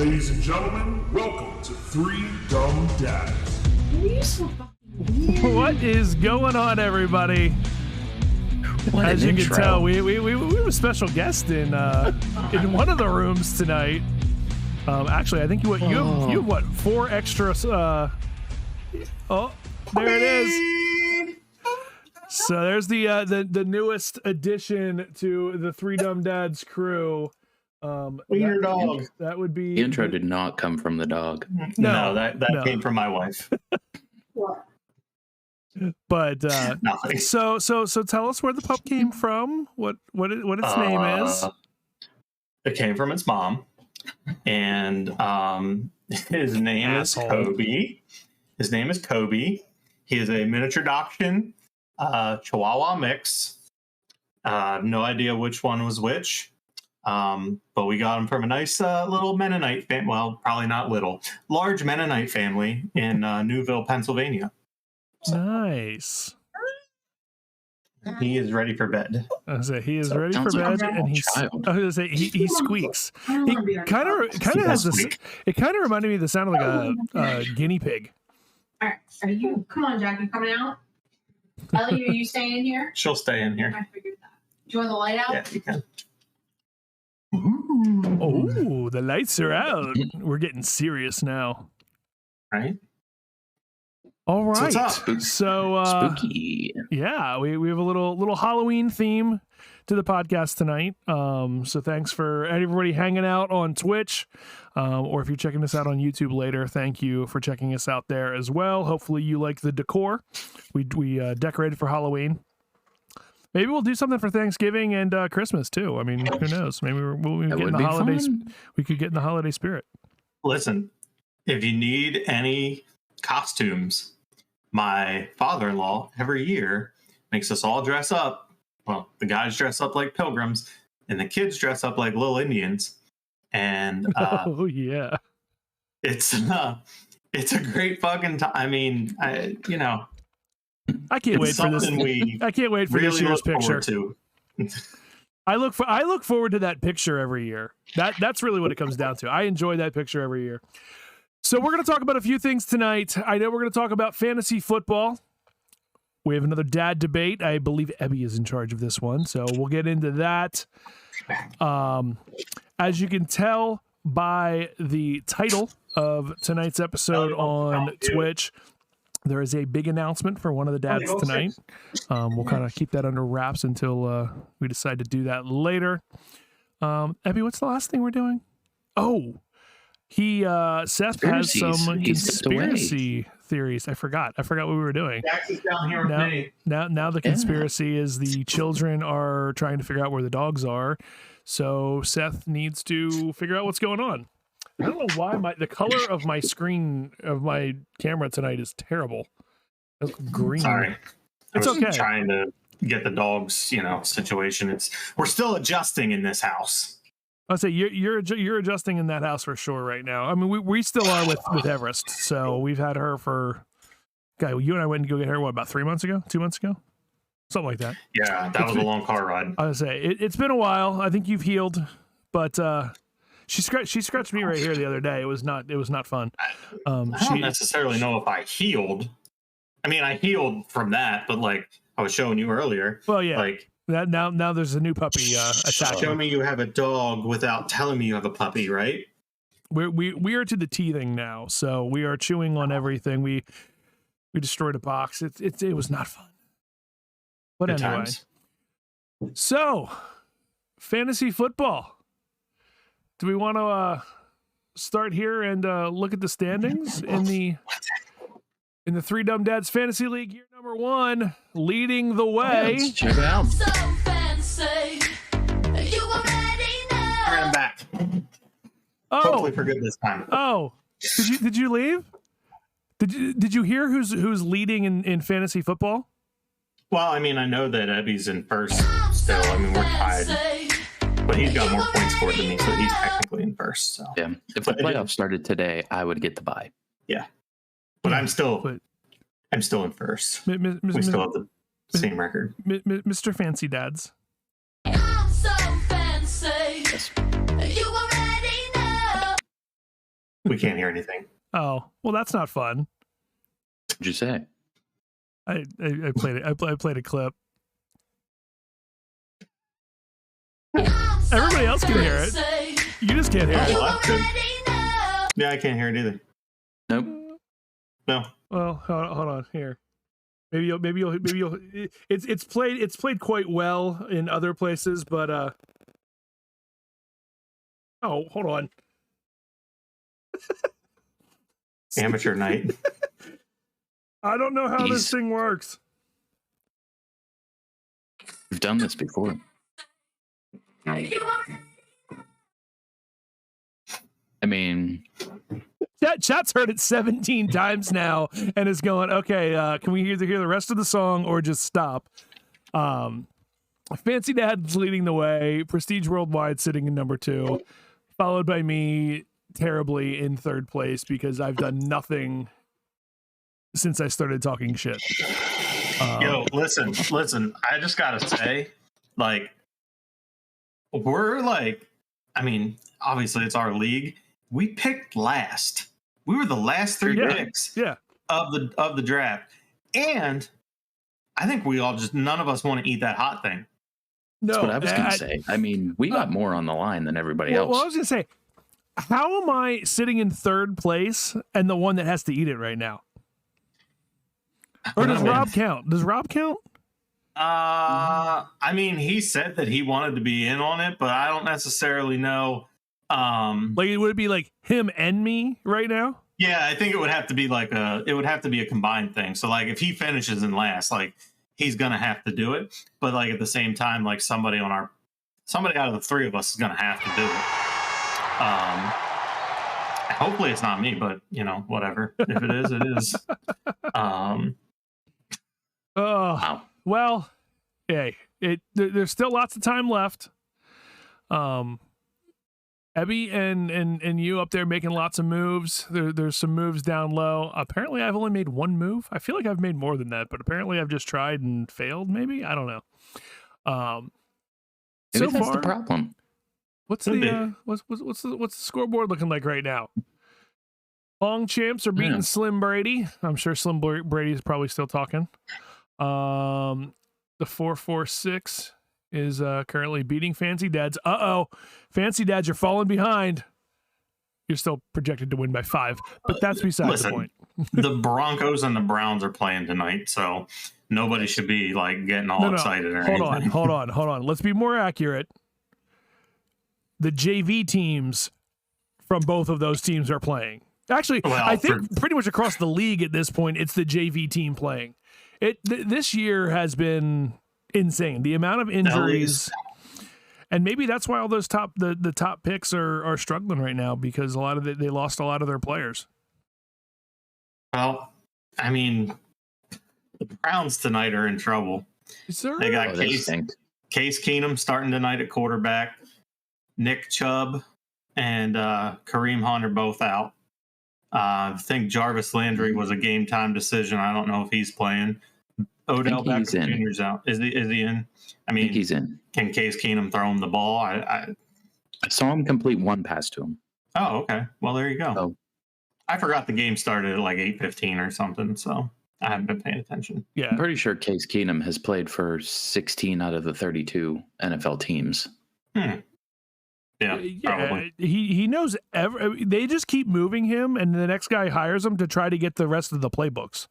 Ladies and gentlemen, welcome to Three Dumb Dads. You're so fucking weird. What is going on, everybody? What As an you intro. can tell, we have a special guest in one of the rooms tonight. Actually, I think you have what, 4 extra? Oh, there it is. So there's the newest addition to the Three Dumb Dads crew. Wiener dog. That would be The intro did not come from the dog. No, that came from my wife. What? But Nothing. so tell us where the pup came from. What its name is. It came from its mom, and his name Asshole. is Kobe. His name is Kobe. He is a miniature dachshund, Chihuahua mix. No idea which one was which, but we got him from a nice little Mennonite family. Well, probably not little, large Mennonite family in Newville, Pennsylvania. Nice. He is ready for bed. I was gonna say, he is ready for Sounds like bed, a and child. I was gonna say he squeaks. I don't He wanna be our kind dog. of has this. squeak. It kind of reminded me of the sound of like a guinea pig. All right, are you? Come on, Jack. You coming out? Ellie, are you staying in here? She'll stay in here. I figured that. Do you want the light out? Yeah, you can. Oh, the lights are out. We're getting serious now. Right? All So right. what's up? So Spooky. yeah, we have a little Halloween theme to the podcast tonight. So thanks for everybody hanging out on Twitch, or if you're checking this out on YouTube later, thank you for checking us out there as well. Hopefully you like the decor. We decorated for Halloween. Maybe we'll do something for Thanksgiving and Christmas too. I mean, who knows? Maybe we'll That get in would the be holidays. fun. We could get in the holiday spirit. Listen, if you need any costumes, my father-in-law every year makes us all dress up. Well, the guys dress up like pilgrims, and the kids dress up like little Indians. And Oh yeah. it's a great fucking time. I mean, I I can't wait it's for this. something we I can't wait for really this year's look picture. forward to. I look forward to that picture every year. That's really what it comes down to. I enjoy that picture every year. So we're going to talk about a few things tonight. I know we're going to talk about fantasy football. We have another dad debate. I believe Ebby is in charge of this one, so we'll get into that. As you can tell by the title of tonight's episode on Twitch, there is a big announcement for one of the dads tonight. We'll kind of keep that under wraps until we decide to do that later. Ebby, what's the last thing we're doing? Oh, Seth has some He stepped away. conspiracy theories. I forgot what we were doing. Jax is down here with me. Now the conspiracy is the children are trying to figure out where the dogs are. So Seth needs to figure out what's going on. I don't know why the color of my screen of my camera tonight is terrible. It's green. Sorry. It's I was okay. trying to get the dogs, situation. We're still adjusting in this house. I'll say you're adjusting in that house for sure right now. I mean, we still are with Everest. So we've had her for. Okay, you and I went to go get her about 3 months ago, 2 months ago, something like that. Yeah, that was a long car ride. I would say it's been a while. I think you've healed, but she scratched me right here the other day. It was not fun. I don't necessarily know if I healed. I mean, I healed from that, but like I was showing you earlier. Well, yeah. Like That now there's a new puppy attacking. show me you have a dog without telling me you have a puppy, right? We are to the teething now, so we are chewing on everything. We destroyed a box. It was not fun. But Good anyway, times. so fantasy football. Do we want to start here and look at the standings in the Three Dumb Dads Fantasy League year number 1, leading the way? Let's check it out. So fancy, you already All right, know. I'm back. Oh, Hopefully for good this time. oh, did you leave? Did you hear who's leading in fantasy football? Well, I mean, I know that Ebby's in first still. I mean, we're tied, but he's got more points scored than me, so he's technically in first. So, Yeah. If the playoffs started today, I would get the bye. but I'm still But in first. We still have the same record. Mr. Fancy Dads. I'm so fancy, you already know. We can't hear anything. Oh, well, that's not fun. What'd you say? I played it. I played a clip. Everybody else can hear it. You just can't hear it. Oh, that's good. Yeah, I can't hear it either. Nope. No. Well, hold on here. Maybe you'll. It's played quite well in other places, but oh, hold on. Amateur night. I don't know how this thing works. We've done this before. I mean, Chat's heard it 17 times now and is going, okay, can we either hear the rest of the song or just stop? Fancy Dad's leading the way, Prestige Worldwide sitting in number 2, followed by me terribly in 3rd place because I've done nothing since I started talking shit. Yo, listen. I just gotta say, like, we're like, I mean, obviously it's our league. We picked last. We were the last 3 picks of the draft. And I think we all just, none of us want to eat that hot thing. No, that's what I was going to say. I mean, we got more on the line than everybody else. Well, I was going to say, how am I sitting in 3rd place and the one that has to eat it right now? Or does Rob count? Does Rob count? I mean, he said that he wanted to be in on it, but I don't necessarily know. Like, would it be like him and me right now? Yeah, I think it would have to be a combined thing. So like if he finishes in last, like he's gonna have to do it. But like at the same time, like somebody out of the 3 of us is gonna have to do it. Hopefully it's not me, but you know, whatever. If it is, it is. Oh, well, hey, there's still lots of time left. Ebby and you up there making lots of moves. There's some moves down low. Apparently, I've only made 1 move. I feel like I've made more than that, but apparently, I've just tried and failed. Maybe I don't know. Maybe so that's far, the problem. what's the scoreboard looking like right now? Long champs are beating Slim Brady. I'm sure Slim Brady is probably still talking. The 446 is currently beating Fancy Dads. Fancy Dads, you're falling behind. You're still projected to win by 5, but that's beside the point. The Broncos and the Browns are playing tonight, so nobody should be like getting all excited or anything. Hold on. Let's be more accurate. The JV teams from both of those teams are playing. Actually, I think pretty much across the league at this point, it's the JV team playing. This year has been insane. The amount of injuries, and maybe that's why all those the top picks are struggling right now because they lost a lot of their players. Well, I mean, the Browns tonight are in trouble. They got Case Keenum starting tonight at quarterback. Nick Chubb and Kareem Hunt are both out. I think Jarvis Landry was a game time decision. I don't know if he's playing. Odell Beckham Jr.'s out. Is he in? I mean, he's in. Can Case Keenum throw him the ball? I saw him complete 1 pass to him. Oh, okay. Well, there you go. Oh. I forgot the game started at like 8:15 or something, so I haven't been paying attention. Yeah, I'm pretty sure Case Keenum has played for 16 out of the 32 NFL teams. Yeah, probably. He knows. They just keep moving him, and the next guy hires him to try to get the rest of the playbooks.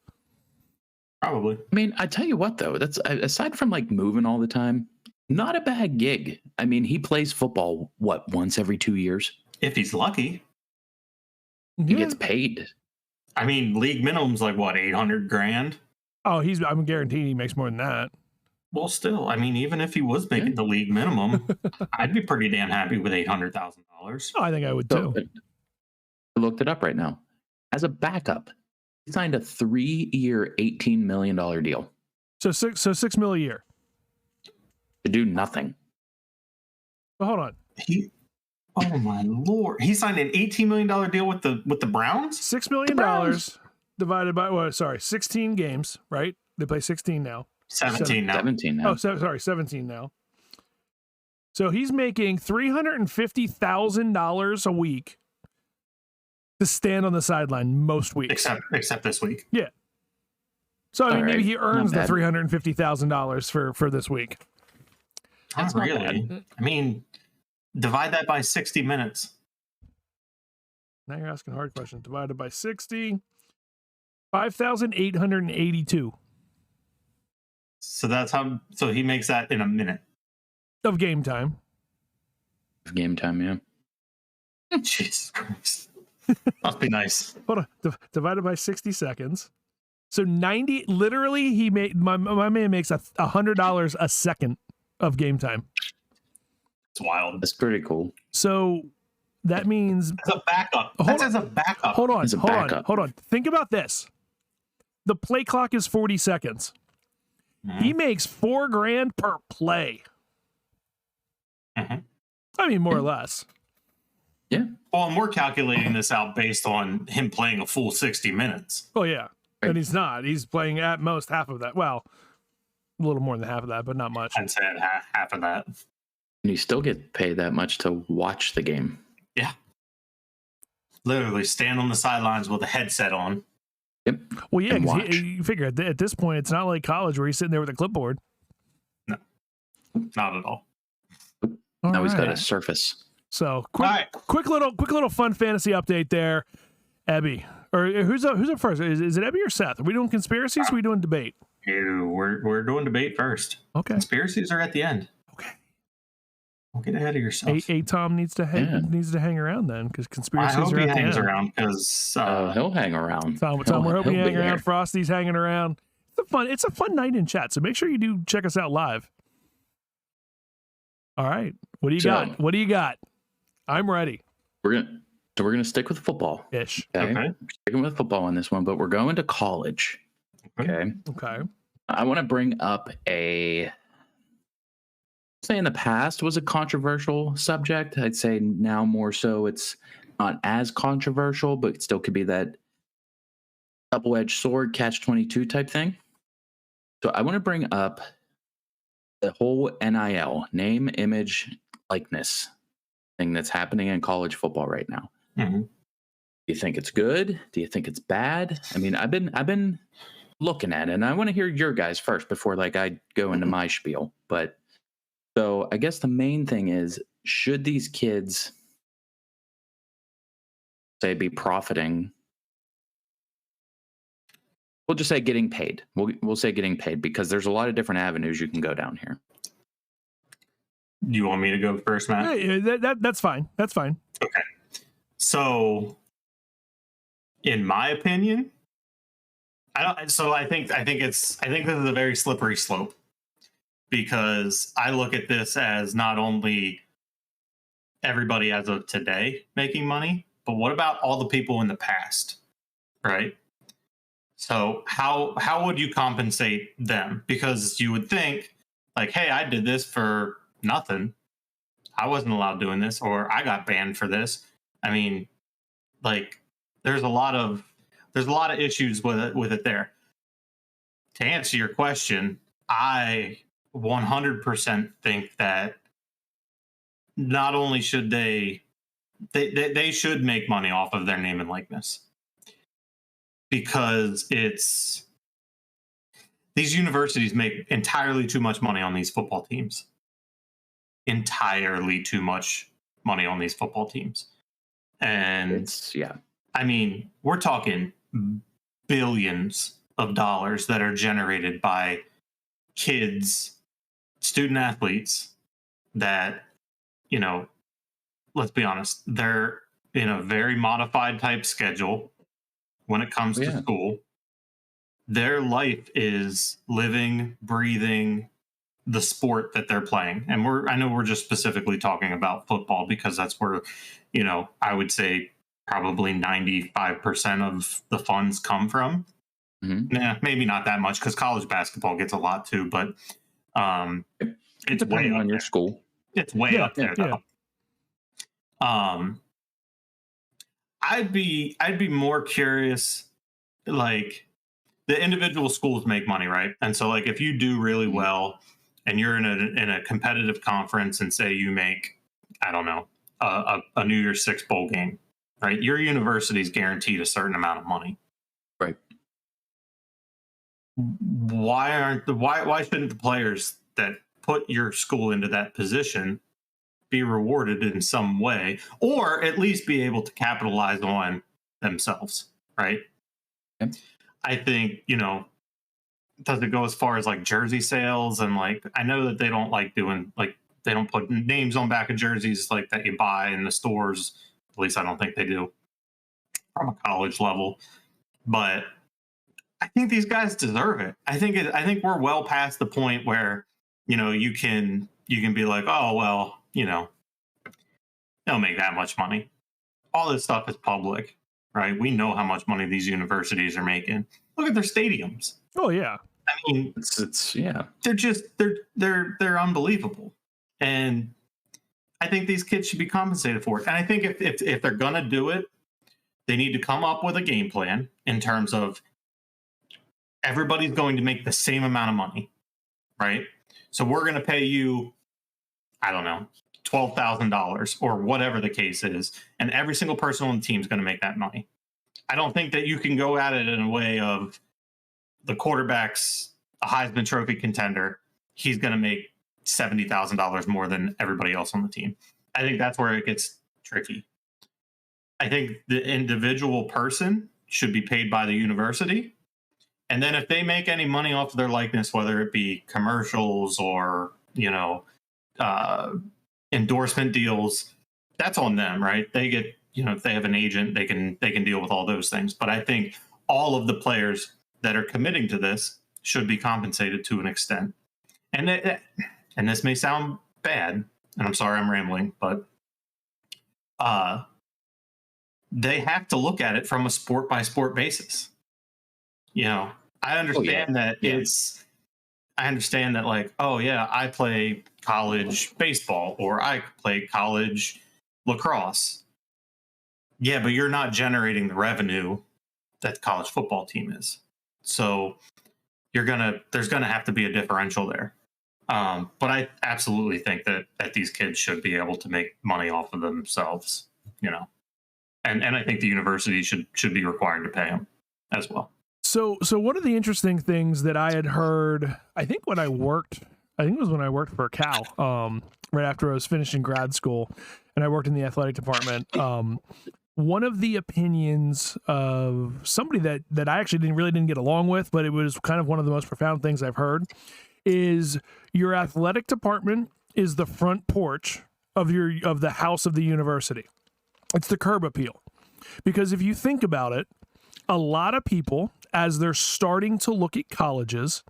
Probably. I mean, I tell you what, though, that's aside from like moving all the time, not a bad gig. I mean, he plays football once every 2 years, if he's lucky. He gets paid. I mean, league minimum's like what, $800,000? Oh, I'm guaranteed he makes more than that. Well, still, I mean, even if he was making the league minimum, I'd be pretty damn happy with $800,000. Oh, I think I would too. I looked it up right now. As a backup, he signed a 3-year, $18 million deal. So $6 million a year to do nothing. But hold on. Oh my Lord! He signed an $18 million deal with the Browns. $6 million divided by 16 games, right? They play 16 now. 17 now. 17 now. Oh, sorry, 17 now. So he's making $350,000 a week to stand on the sideline most weeks. Except this week. Yeah. So I mean, maybe right. he earns Not the bad. $350,000 for this week. That's Not not really. bad. I mean, divide that by 60 minutes. Now you're asking hard questions. Divided by 60, 5,882 So that's how. So he makes that in a minute. of game time. Game time, yeah. Jesus Christ. Must be nice. Hold on. Divided by 60 seconds. So 90. Literally, he made my man makes $100 a second of game time. It's wild. That's pretty cool. So that means As a backup. Hold That's on. as a backup. hold on, As a hold on, backup. hold on. Think about this. The play clock is 40 seconds. Mhm. He makes $4,000 per play. Mhm. I mean, more or less. Yeah. Well, and we're calculating this out based on him playing a full 60 minutes. Oh yeah, Right. and he's not. He's playing at most half of that. Well, a little more than half of that, but not much. I'd say half of that. And you still get paid that much to watch the game. Yeah. Literally stand on the sidelines with a headset on. Yep. Well, yeah, And 'cause watch. you figure at this point, it's not like college where he's sitting there with a clipboard. Not at all. All Now he's got right. a surface. So All right. quick little fun fantasy update there, Ebby. Or who's up first? Is it Ebby or Seth? Are we doing conspiracies? Or are we doing debate? We're doing debate first. Okay. Conspiracies are at the end. Okay. Don't get ahead of yourself. A Tom needs to hang around then because I conspiracies hope are he at the hangs end. around because He'll hang around. Tom, we're hoping you he'll hang be around. there. Frosty's hanging around. It's a fun night in chat. So make sure you do check us out live. All right. What do you got? What do you got? I'm ready. We're gonna stick with football. Ish. Okay. Okay. We're sticking with football on this one, but we're going to college. Okay. Okay. I want to bring up say in the past was a controversial subject. I'd say now more so it's not as controversial, but it still could be that double-edged sword, catch-22 type thing. So I want to bring up the whole NIL, name, image, likeness thing that's happening in college football right now. Mhm. Do you think it's good? Do you think it's bad? I mean, I've been looking at it, and I want to hear your guys first before like I go into my spiel. But so I guess the main thing is, should these kids say be profiting? We'll just say getting paid. We'll say getting paid because there's a lot of different avenues you can go down here. Do you want me to go first, Matt? Yeah, that's fine. That's fine. Okay. So, in my opinion, I think this is a very slippery slope because I look at this as not only everybody as of today making money, but what about all the people in the past, right? So how would you compensate them? Because you would think like, hey, I did this for nothing. I wasn't allowed doing this, or I got banned for this. I mean, like, there's a lot of issues with it there. To answer your question, I 100% think that not only should they should make money off of their name and likeness, because these universities make entirely too much money on these football teams. Entirely too much money on these football teams. And I mean, we're talking billions of dollars that are generated by kids, student athletes that, you know, let's be honest, they're in a very modified type schedule when it comes to school. Their life is living, breathing the sport that they're playing. And I know we're just specifically talking about football because that's where, you know, I would say probably 95% of the funds come from. Mm-hmm. Nah, maybe not that much because college basketball gets a lot too, but it's way on up your there. school. It's way up there though. I'd be more curious, like, the individual schools make money, right? And so like if you do really well and you're in a competitive conference and say you make, I don't know, a New Year's Six bowl game, right? Your university is guaranteed a certain amount of money. Right. Why shouldn't the players that put your school into that position be rewarded in some way, or at least be able to capitalize on themselves, right? Yep. I think, does it go as far as like jersey sales? And like, I know that they don't like doing, like, they don't put names on back of jerseys like that you buy in the stores. At least I don't think they do from a college level. But I think these guys deserve it. I think we're well past the point where, you can be like, oh, well, they don't make that much money. All this stuff is public, right? We know how much money these universities are making. Look at their stadiums. Oh yeah. I mean, It's yeah. they're just they're unbelievable. And I think these kids should be compensated for it. And I think if they're gonna do it, they need to come up with a game plan in terms of everybody's going to make the same amount of money, right? So we're going to pay you, I don't know, $12,000 or whatever the case is, and every single person on the team is going to make that money. I don't think that you can go at it in a way of the quarterback's a Heisman Trophy contender. He's going to make $70,000 more than everybody else on the team. I think that's where it gets tricky. I think the individual person should be paid by the university. And then if they make any money off of their likeness, whether it be commercials or, endorsement deals, that's on them, right? They get, if they have an agent, they can deal with all those things. But I think all of the players that are committing to this should be compensated to an extent. And this may sound bad, and I'm sorry I'm rambling, but they have to look at it from a sport by sport basis. I understand I understand that, like, oh yeah, I play college baseball or I play college lacrosse. Yeah, but you're not generating the revenue that the college football team is. So there's gonna have to be a differential there. But I absolutely think that these kids should be able to make money off of themselves, and I think the university should be required to pay them as well. So one of the interesting things that I had heard, I think it was when I worked for Cal, right after I was finishing grad school, and I worked in the athletic department. One of the opinions of somebody that I actually really didn't get along with, but it was kind of one of the most profound things I've heard, is your athletic department is the front porch of the house of the university. It's the curb appeal. Because if you think about it, a lot of people, as they're starting to look at colleges,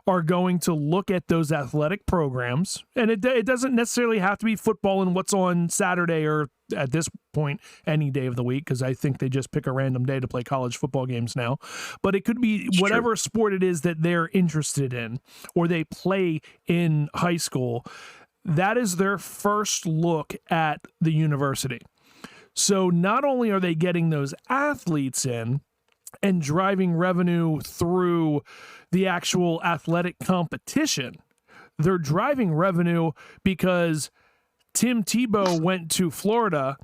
are going to look at those athletic programs. And it doesn't necessarily have to be football and what's on Saturday or, at this point, any day of the week, because I think they just pick a random day to play college football games now. But it could be whatever sport it is that they're interested in or they play in high school. That is their first look at the university. So not only are they getting those athletes in and driving revenue through the actual athletic competition, they're driving revenue because Tim Tebow went to Florida,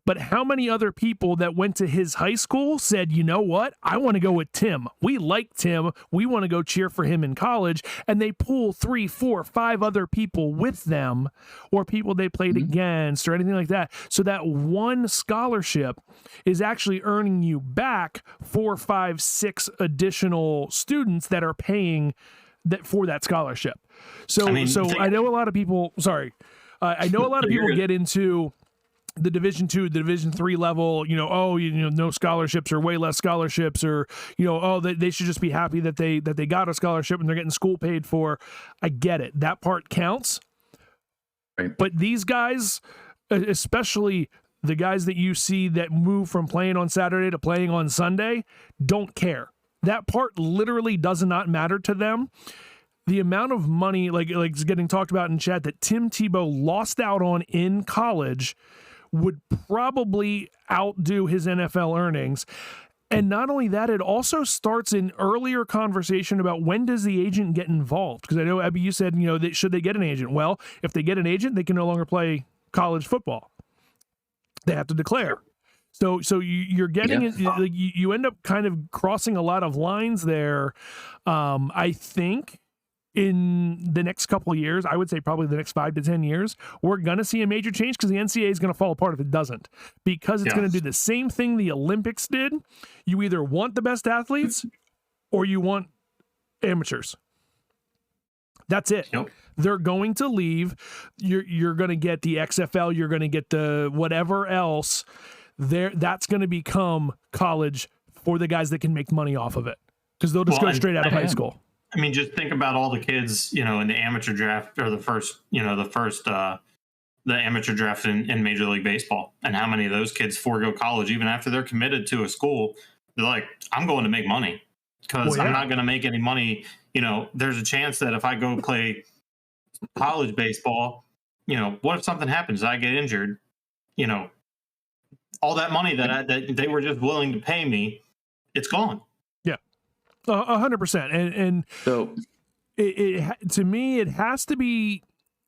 but how many other people that went to his high school said, you know what, I want to go with Tim. We like Tim. We want to go cheer for him in college. And they pull 3, 4, 5 other people with them, or people they played against or anything like that. So that one scholarship is actually earning you back 4, 5, 6 additional students that are paying for that scholarship. So I know a lot of people, I know a lot of people get into the Division II, the Division III level, no scholarships or way less scholarships, or, they should just be happy that they got a scholarship and they're getting school paid for. I get it. That part counts. Right. But these guys, especially the guys that you see that move from playing on Saturday to playing on Sunday, don't care. That part literally does not matter to them. The amount of money, like it's getting talked about in chat, that Tim Tebow lost out on in college would probably outdo his NFL earnings. And not only that, it also starts an earlier conversation about when does the agent get involved? Because I know, Abby, you said, should they get an agent? Well, if they get an agent, they can no longer play college football. They have to declare. So you're getting Yeah. it. Like, you end up kind of crossing a lot of lines there. I think in the next couple of years, I would say probably the next 5 to 10 years, we're going to see a major change because the NCAA is going to fall apart if it doesn't, because it's going to do the same thing the Olympics did. You either want the best athletes or you want amateurs. That's it. Yep. They're going to leave. You're going to get the XFL. You're going to get the whatever else. That's going to become college for the guys that can make money off of it, because they'll just go straight out of high school. I mean, just think about all the kids, in the amateur draft, or the amateur draft in Major League Baseball, and how many of those kids forego college even after they're committed to a school. They're like, I'm going to make money because I'm not going to make any money. There's a chance that if I go play college baseball, what if something happens? I get injured, all that money that they were just willing to pay me, it's gone. 100%. And So to me, there has to be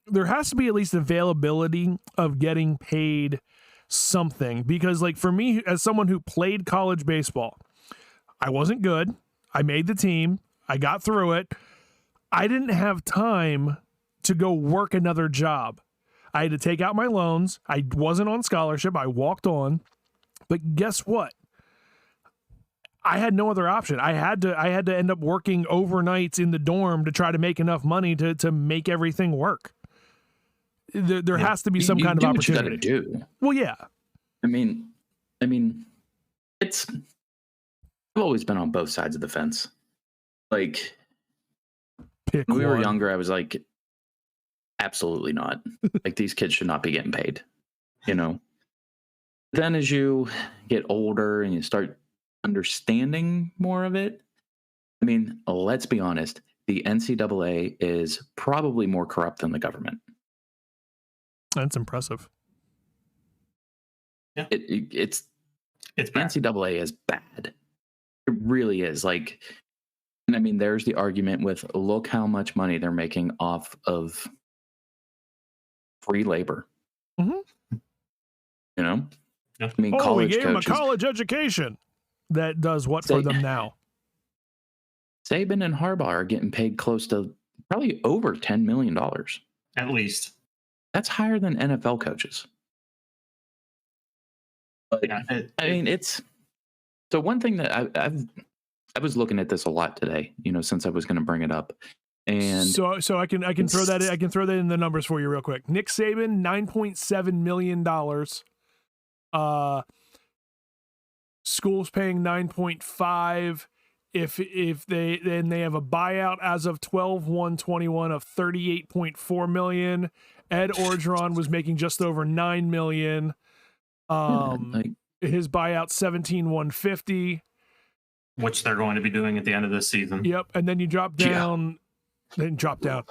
at least availability of getting paid something, because like for me, as someone who played college baseball, I wasn't good. I made the team. I got through it. I didn't have time to go work another job. I had to take out my loans. I wasn't on scholarship. I walked on. But guess what? I had no other option. I had to end up working overnights in the dorm to try to make enough money to make everything work. There has to be some kind of opportunity. What you gotta do. Well, yeah. I mean, I've always been on both sides of the fence. Like, Pick when we were one. younger, I was like, absolutely not. Like, these kids should not be getting paid. Then as you get older and you start understanding more of it, I mean, let's be honest, the NCAA is probably more corrupt than the government. That's impressive. Yeah. It's It's bad. NCAA is bad. It really is. Like, and I mean, there's the argument with, look how much money they're making off of free labor. Mhm. Yeah. I mean, We college gave him a coaches. college education. That does what for them now? Saban and Harbaugh are getting paid close to probably over $10 million. At least. That's higher than NFL coaches. But, Yeah, I mean, it's so one thing that I was looking at this a lot today, since I was going to bring it up, and So I can throw that in, I can throw that in the numbers for you real quick. Nick Saban, $9.7 million. Schools paying 9.5. If they have a buyout as of 12/1/21 of 38.4 million. Ed Orgeron was making just over 9 million. His buyout 17,150. which they're going to be doing at the end of this season. Yep, and then you drop down. Then drop down.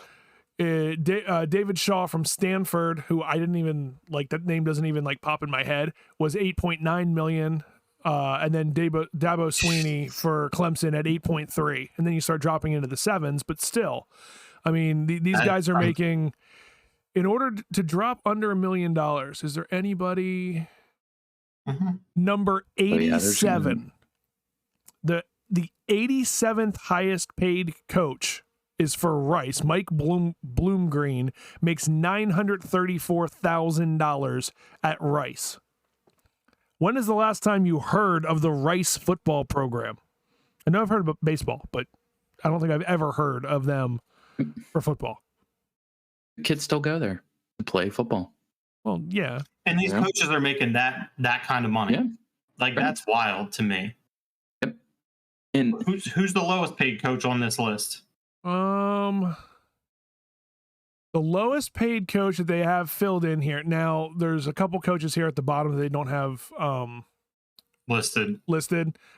David Shaw from Stanford, who I didn't even like, that name doesn't even like pop in my head, was 8.9 million. And then Dabo Sweeney for Clemson at 8.3. And then you start dropping into the sevens, but still, I mean, these guys are making, in order to drop under $1 million, is there anybody? Number 87. The 87th highest paid coach is for Rice. Mike Bloomgreen makes $934,000 at Rice. When is the last time you heard of the Rice football program? I know I've heard about baseball, but I don't think I've ever heard of them for football. kids still go there to play football. Well, yeah. And these coaches are making that kind of money. Yeah. Like, that's wild to me. Yep. And Who's the lowest paid coach on this list? The lowest paid coach that they have filled in here. Now, there's a couple coaches here at the bottom that they don't have listed,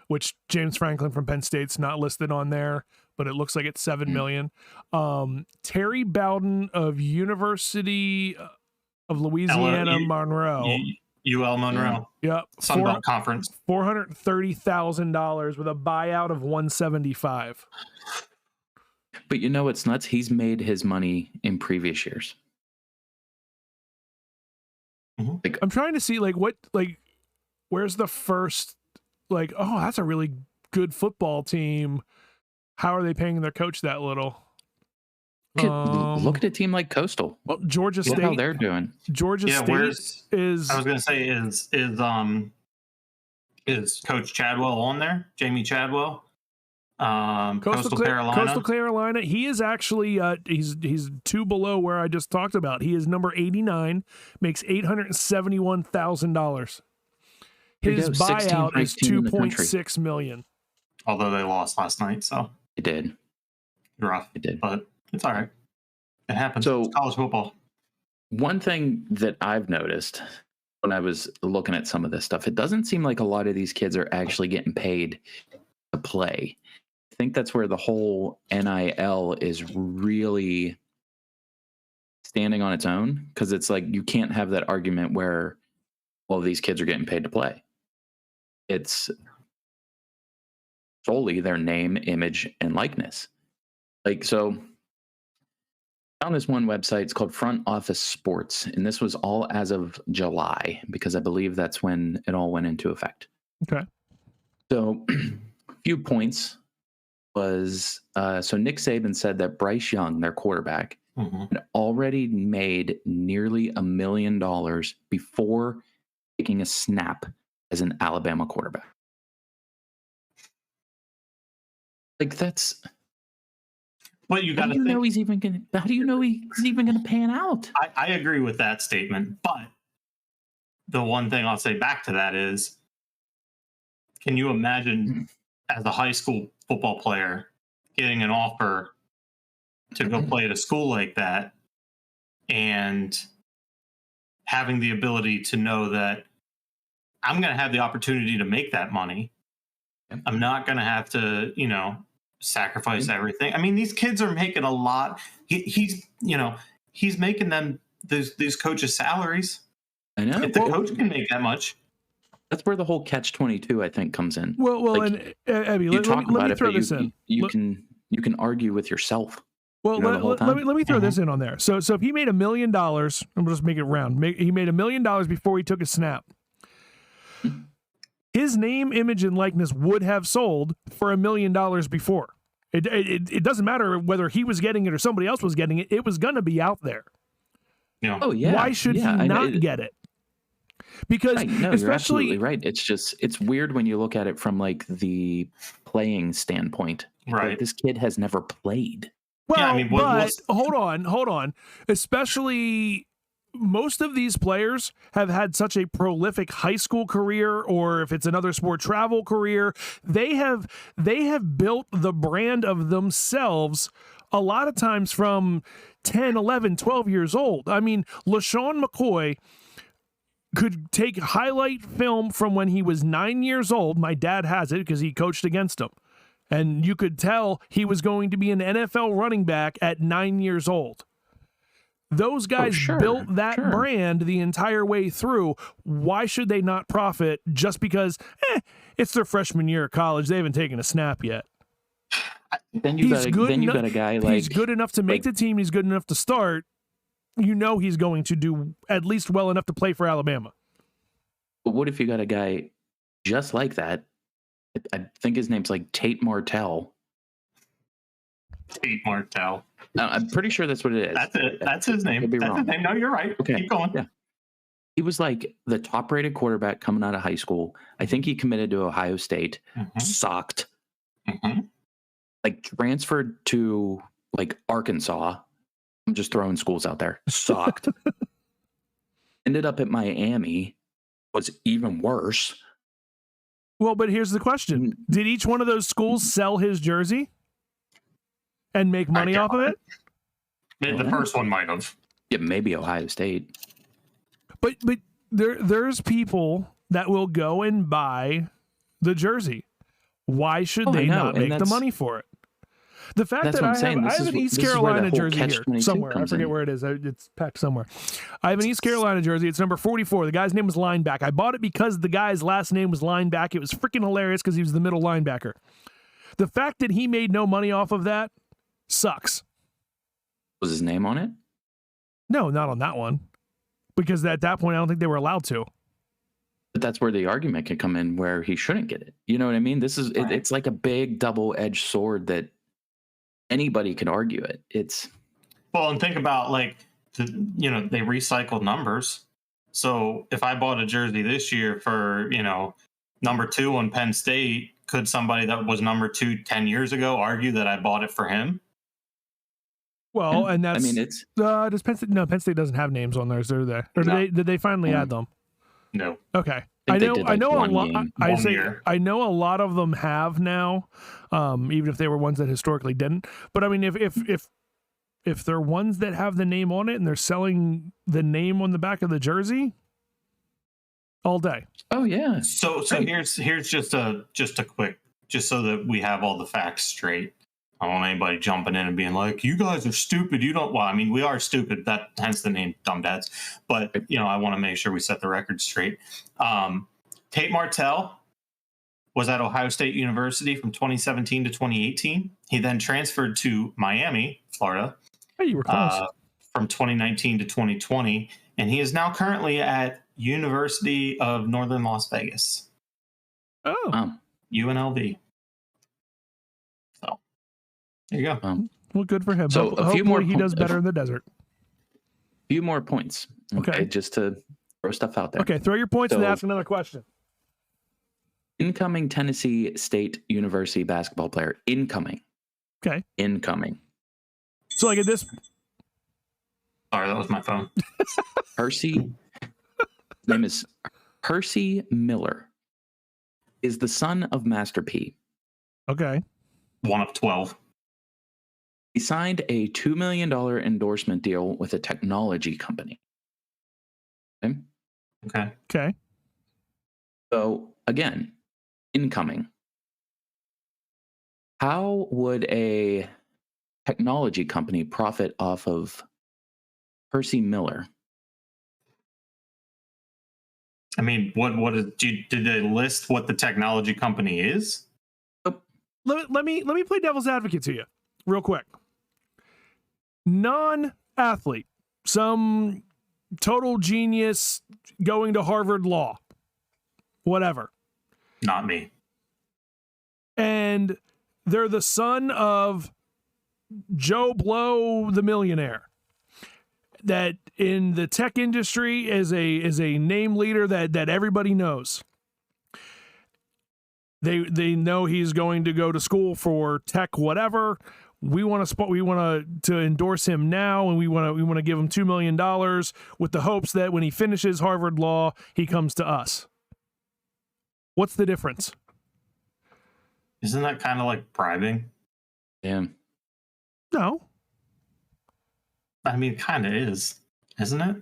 which James Franklin from Penn State's not listed on there, but it looks like it's 7 million. Terry Bowden of University of Louisiana Monroe. UL Monroe. Yep. Sunbelt Conference. $430,000 with a buyout of $175,000. but you know what's nuts? He's made his money in previous years. I'm trying to see what where's the first, like, oh, that's a really good football team. How are they paying their coach that little? Look at a team like Coastal. Well, Georgia Look State. how they're doing. Georgia State is. I was going to say is Coach Chadwell on there? Jamie Chadwell, Coastal Carolina. Coastal Carolina. He is actually he's 2 below where I just talked about. He is number 89, makes $871,000. His buyout is $2.6 million. Although they lost last night, so it did. Rough. It did, but it's all right. It happens. So it's college football. One thing that I've noticed when I was looking at some of this stuff, it doesn't seem like a lot of these kids are actually getting paid to play. I think that's where the whole NIL is really standing on its own, because it's like you can't have that argument where, well, these kids are getting paid to play. It's solely their name, image, and likeness. Like, so I found this one website. It's called Front Office Sports, and this was all as of July, because I believe that's when it all went into effect. Okay. So a few points was, so Nick Saban said that Bryce Young, their quarterback, had already made nearly $1 million before taking a snap as an Alabama quarterback. Like, that's... But you got to think. How do you know he's even going to pan out? I agree with that statement, but the one thing I'll say back to that is, can you imagine as a high school football player getting an offer to go play at a school like that and having the ability to know that I'm going to have the opportunity to make that money. I'm not going to have to, sacrifice everything. I mean, these kids are making a lot. He's making them these coaches' salaries. I know. If the coach can make that much, that's where the whole catch-22, I think, comes in. Well, like, and Abby, let me throw this in. You can argue with yourself. Well, let me throw this in on there. So if he made $1 million, I'm just make it round. He made $1 million before he took a snap. His name, image, and likeness would have sold for $1 million before. It doesn't matter whether he was getting it or somebody else was getting it. It was going to be out there. Yeah. Oh yeah. Why should he not get it? Because you're absolutely right. It's weird when you look at it from like the playing standpoint. Right. Like, this kid has never played. Well, yeah, I mean, hold on. Especially, most of these players have had such a prolific high school career, or if it's another sport, travel career. They have built the brand of themselves a lot of times from 10, 11, 12 years old. I mean, LaShawn McCoy could take highlight film from when he was 9 years old. My dad has it because he coached against him. And you could tell he was going to be an NFL running back at 9 years old. Those guys built that brand the entire way through. Why should they not profit just because it's their freshman year of college? They haven't taken a snap yet. Then you got a guy like... He's good enough to make the team. He's good enough to start. He's going to do at least well enough to play for Alabama. But what if you got a guy just like that? I think his name's like Tate Martell. Tate Martell. I'm pretty sure that's what it is. That's it. That's his name. That's his name. No, you're right. Okay. Keep going. Yeah. He was like the top-rated quarterback coming out of high school. I think he committed to Ohio State. Socked. Like transferred to like Arkansas. I'm just throwing schools out there. Socked. Ended up at Miami. Was even worse. Well, but here's the question. Did each one of those schools sell his jersey and make money off of it? The first one might have. Yeah, maybe Ohio State. But there's people that will go and buy the jersey. Why should they not make the money for it? The fact that I have an East Carolina jersey here somewhere. I forget where it is. It's packed somewhere. I have an East Carolina jersey. It's number 44. The guy's name was Lineback. I bought it because the guy's last name was Lineback. It was freaking hilarious because he was the middle linebacker. The fact that he made no money off of that sucks. Was his name on it? No, not on that one. Because at that point, I don't think they were allowed to. But that's where the argument can come in, where he shouldn't get it. You know what I mean? This is it's like a big double-edged sword anybody can argue it. It's well, and think about like they recycle numbers. So if I bought a jersey this year for number 2 on Penn State, could somebody that was number 2 10 years ago argue that I bought it for him? Well, and that's it's does Penn State? No, Penn State doesn't have names on theirs, do they? Or did they finally add them? No. Okay. I know a lot. I know a lot of them have now, even if they were ones that historically didn't. But I mean, if they're ones that have the name on it and they're selling the name on the back of the jersey, all day. Oh yeah. So here's just a quick, just so that we have all the facts straight. I don't want anybody jumping in and being like, "You guys are stupid." You don't. Well, I mean, we are stupid. That hence the name Dumb Dads. But I want to make sure we set the record straight. Tate Martell was at Ohio State University from 2017 to 2018. He then transferred to Miami, Florida, Hey, you were close. from 2019 to 2020, and he is now currently at University of Northern Las Vegas. Oh, UNLV. So there you go. well, good for him. So a few more he does better in the desert. Few more points. Okay. Just to throw stuff out there. Okay, throw your points and ask another question. Incoming Tennessee State University basketball player. Incoming. Okay. Incoming. So like at this. Sorry, that was my phone. Percy. His name is Percy Miller. Is the son of Master P. Okay. One of 12. He signed a $2 million endorsement deal with a technology company. Okay. Okay. So again, incoming. How would a technology company profit off of Percy Miller? I mean, did they list what the technology company is? Let me play devil's advocate to you real quick. Non-athlete, some total genius going to Harvard Law, whatever. Not me. And they're the son of Joe Blow, the millionaire, that in the tech industry is a name leader that everybody knows. They know he's going to go to school for tech, whatever. We want to endorse him now, and we want to give him $2 million with the hopes that when he finishes Harvard Law, he comes to us. What's the difference? Isn't that kind of like bribing? Yeah. No. I mean, it kind of is, isn't it?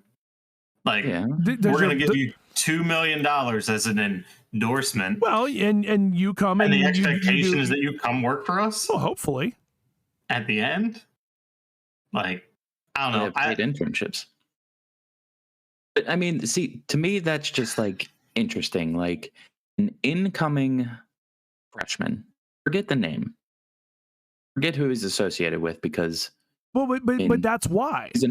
Like, Yeah. we're going to give you $2 million as an endorsement. Well, and you come And and the expectation is that you come work for us well, hopefully. at the end. Like, I don't know. They have paid internships. But I mean, see, to me, that's just like interesting. Like an incoming freshman, forget the name, forget who he's associated with, because Well, but that's why. he's a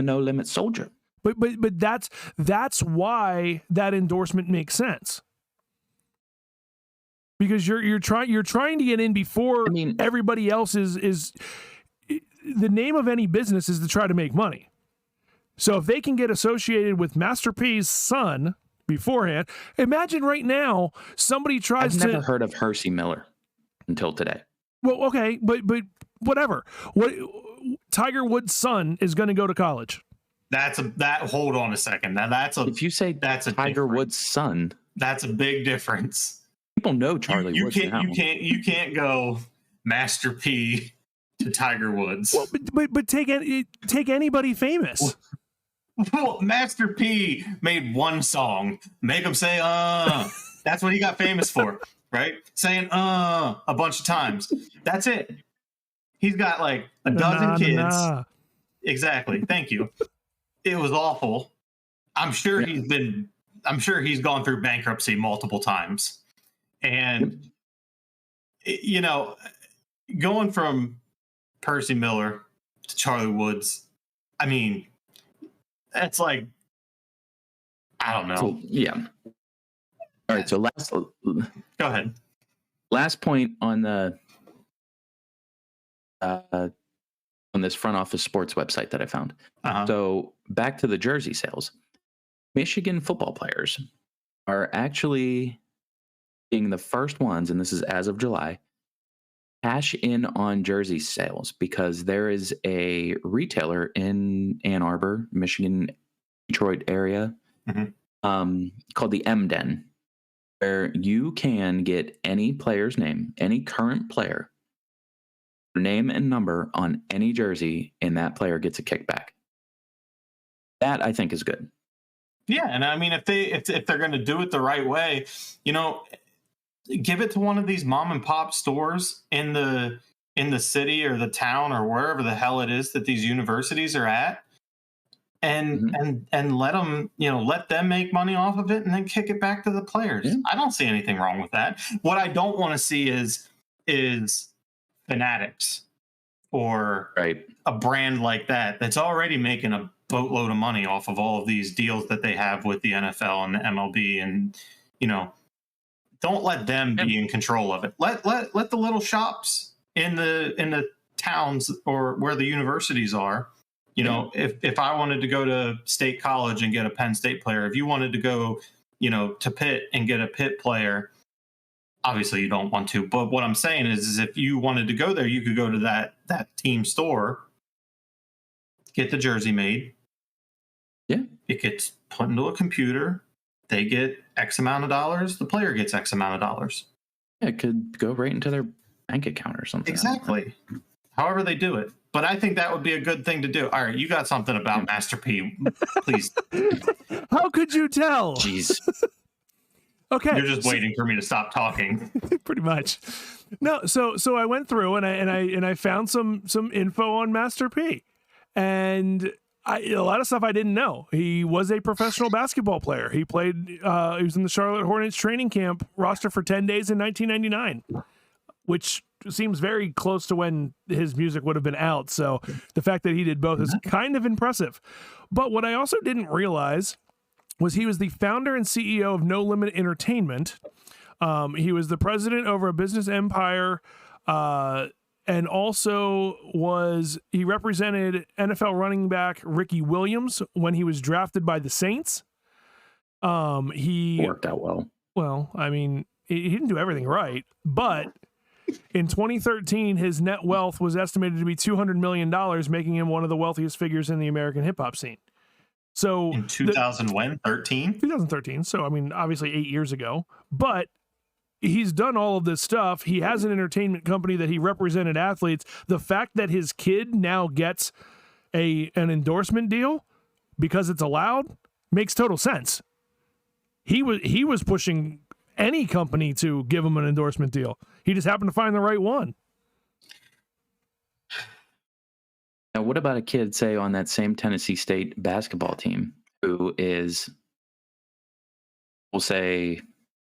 no limit soldier. But that's why that endorsement makes sense. Because you're trying to get in before everybody else is the name of any business is to try to make money. So if they can get associated with Master P's son beforehand, imagine right now somebody tries I've never heard of Percy Miller until today. Well, okay, but whatever. What Tiger Woods' son is going to go to college. Hold on a second. Now If you say that's a Tiger difference. Woods' son, That's a big difference. people know Charlie You Woods can't now. you can't go Master P to Tiger Woods. Well, but take anybody famous. Well, Master P made one song. Make him say That's what he got famous for, right? Saying a bunch of times. That's it. He's got like a dozen kids. Nah. Exactly. Thank you. It was awful. I'm sure he's gone through bankruptcy multiple times. And going from Percy Miller to Charlie Woods, I mean, that's like I don't know. So, yeah. All right. So Go ahead. last point on the on this front office sports website that I found. Uh-huh. So back to the jersey sales. Michigan football players are actually being the first ones, and this is as of July, cash in on jersey sales because there is a retailer in Ann Arbor, Michigan, Detroit area called the M Den, where you can get any player's name, any current player, name and number on any jersey, and that player gets a kickback. That I think is good. Yeah, and I mean, if they're going to do it the right way, give it to one of these mom and pop stores in the city or the town or wherever the hell it is that these universities are at, and let them let them make money off of it and then kick it back to the players. Yeah. I don't see anything wrong with that. What I don't want to see is Fanatics or a brand like that's already making a boatload of money off of all of these deals that they have with the NFL and the MLB, and don't let them be in control of it. Let the little shops in the towns or where the universities are. If I wanted to go to State College and get a Penn State player, if you wanted to go, to Pitt and get a Pitt player, obviously you don't want to. But what I'm saying is if you wanted to go there, you could go to that team store, get the jersey made. Yeah. It gets put into a computer. They get X amount of dollars. The player gets X amount of dollars. Yeah, it could go right into their bank account or something. Exactly. However they do it. But I think that would be a good thing to do. All right, you got something about Master P. Please. How could you tell? Jeez. Okay. You're just waiting for me to stop talking. Pretty much. No, so I went through and I found some info on Master P. And a lot of stuff I didn't know. He was a professional basketball player. He played, he was in the Charlotte Hornets training camp roster for 10 days in 1999, which seems very close to when his music would have been out. So the fact that he did both is kind of impressive. But what I also didn't realize was he was the founder and CEO of No Limit Entertainment. He was the president over a business empire, and also he represented NFL running back Ricky Williams when he was drafted by the Saints. He worked out well. Well, I mean, he didn't do everything right, but in 2013, his net wealth was estimated to be $200 million, making him one of the wealthiest figures in the American hip hop scene. So in 2013? 2013. So, I mean, obviously 8 years ago, but he's done all of this stuff. He has an entertainment company that he represented athletes. The fact that his kid now gets an endorsement deal because it's allowed makes total sense. He was pushing any company to give him an endorsement deal. He just happened to find the right one. Now, what about a kid, say, on that same Tennessee State basketball team who is, we'll say,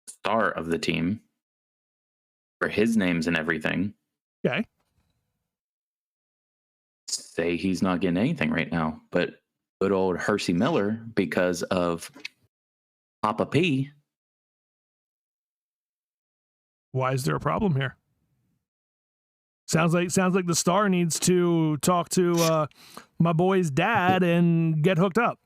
star of the team, for his names and everything? Okay. Say he's not getting anything right now, but good old Hersey Miller, because of Papa P. Why is there a problem here? Sounds like the star needs to talk to my boy's dad and get hooked up.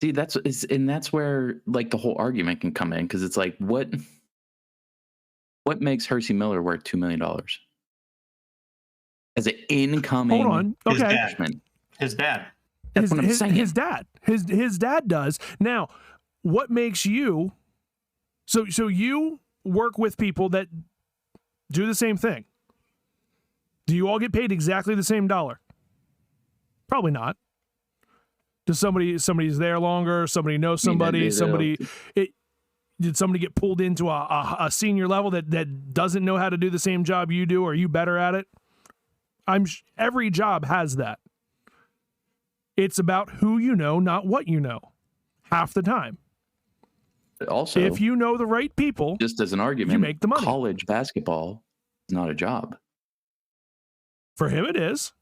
See, that's where like the whole argument can come in, because it's like what makes Hersey Miller worth $2 million as an incoming? Hold on, okay. His dad. That's what I'm saying. His dad. His dad does. Now, what makes you? So you work with people that do the same thing. Do you all get paid exactly the same dollar? Probably not. Does somebody's there longer? Somebody knows somebody. Did somebody get pulled into a senior level that doesn't know how to do the same job you do? Or are you better at it? Every job has that. It's about who you know, not what you know. Half the time. Also, if you know the right people, just as an argument, you make the money. College basketball is not a job. For him, it is.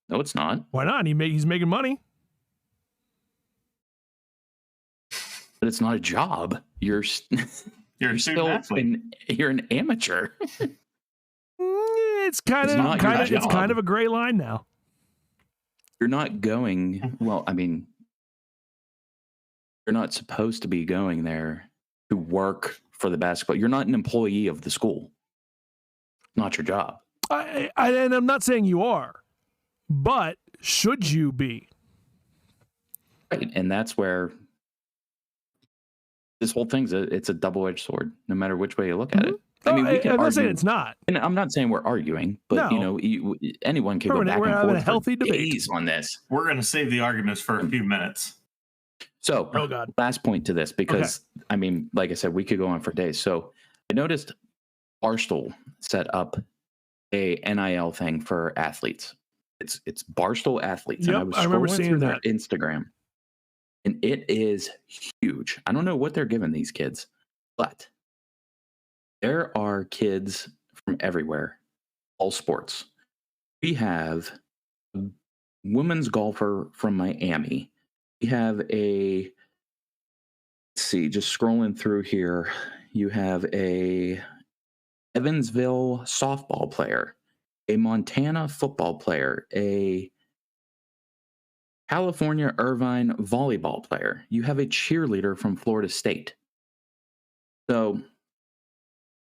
No, it's not. Why not? He's making money. but it's not a job. You're You're a student athlete. you're an amateur. It's kind of a gray line now. You're not going. Well, I mean, you're not supposed to be going there to work for the basketball. You're not an employee of the school. Not your job. And I'm not saying you are, but should you be? Right, and that's where this whole thing's it's a double-edged sword, no matter which way you look at it. I mean, we can I'm argue, not saying it's not. And I'm not saying we're arguing, but No. Anyone can go back We're and having forth a healthy for debate days on this. We're going to save the arguments for a few minutes. So, Oh, God. last point to this, because I mean, like I said, we could go on for days. So, I noticed Barstool set up a NIL thing for athletes. It's Barstool Athletes, and I Yep, was I remember scrolling seeing through their that. Instagram, and it is huge. I don't know what they're giving these kids, but there are kids from everywhere, all sports. We have a women's golfer from Miami. We have let's see, just scrolling through here, you have a Evansville softball player, a Montana football player, a California Irvine volleyball player. You have a cheerleader from Florida State. So,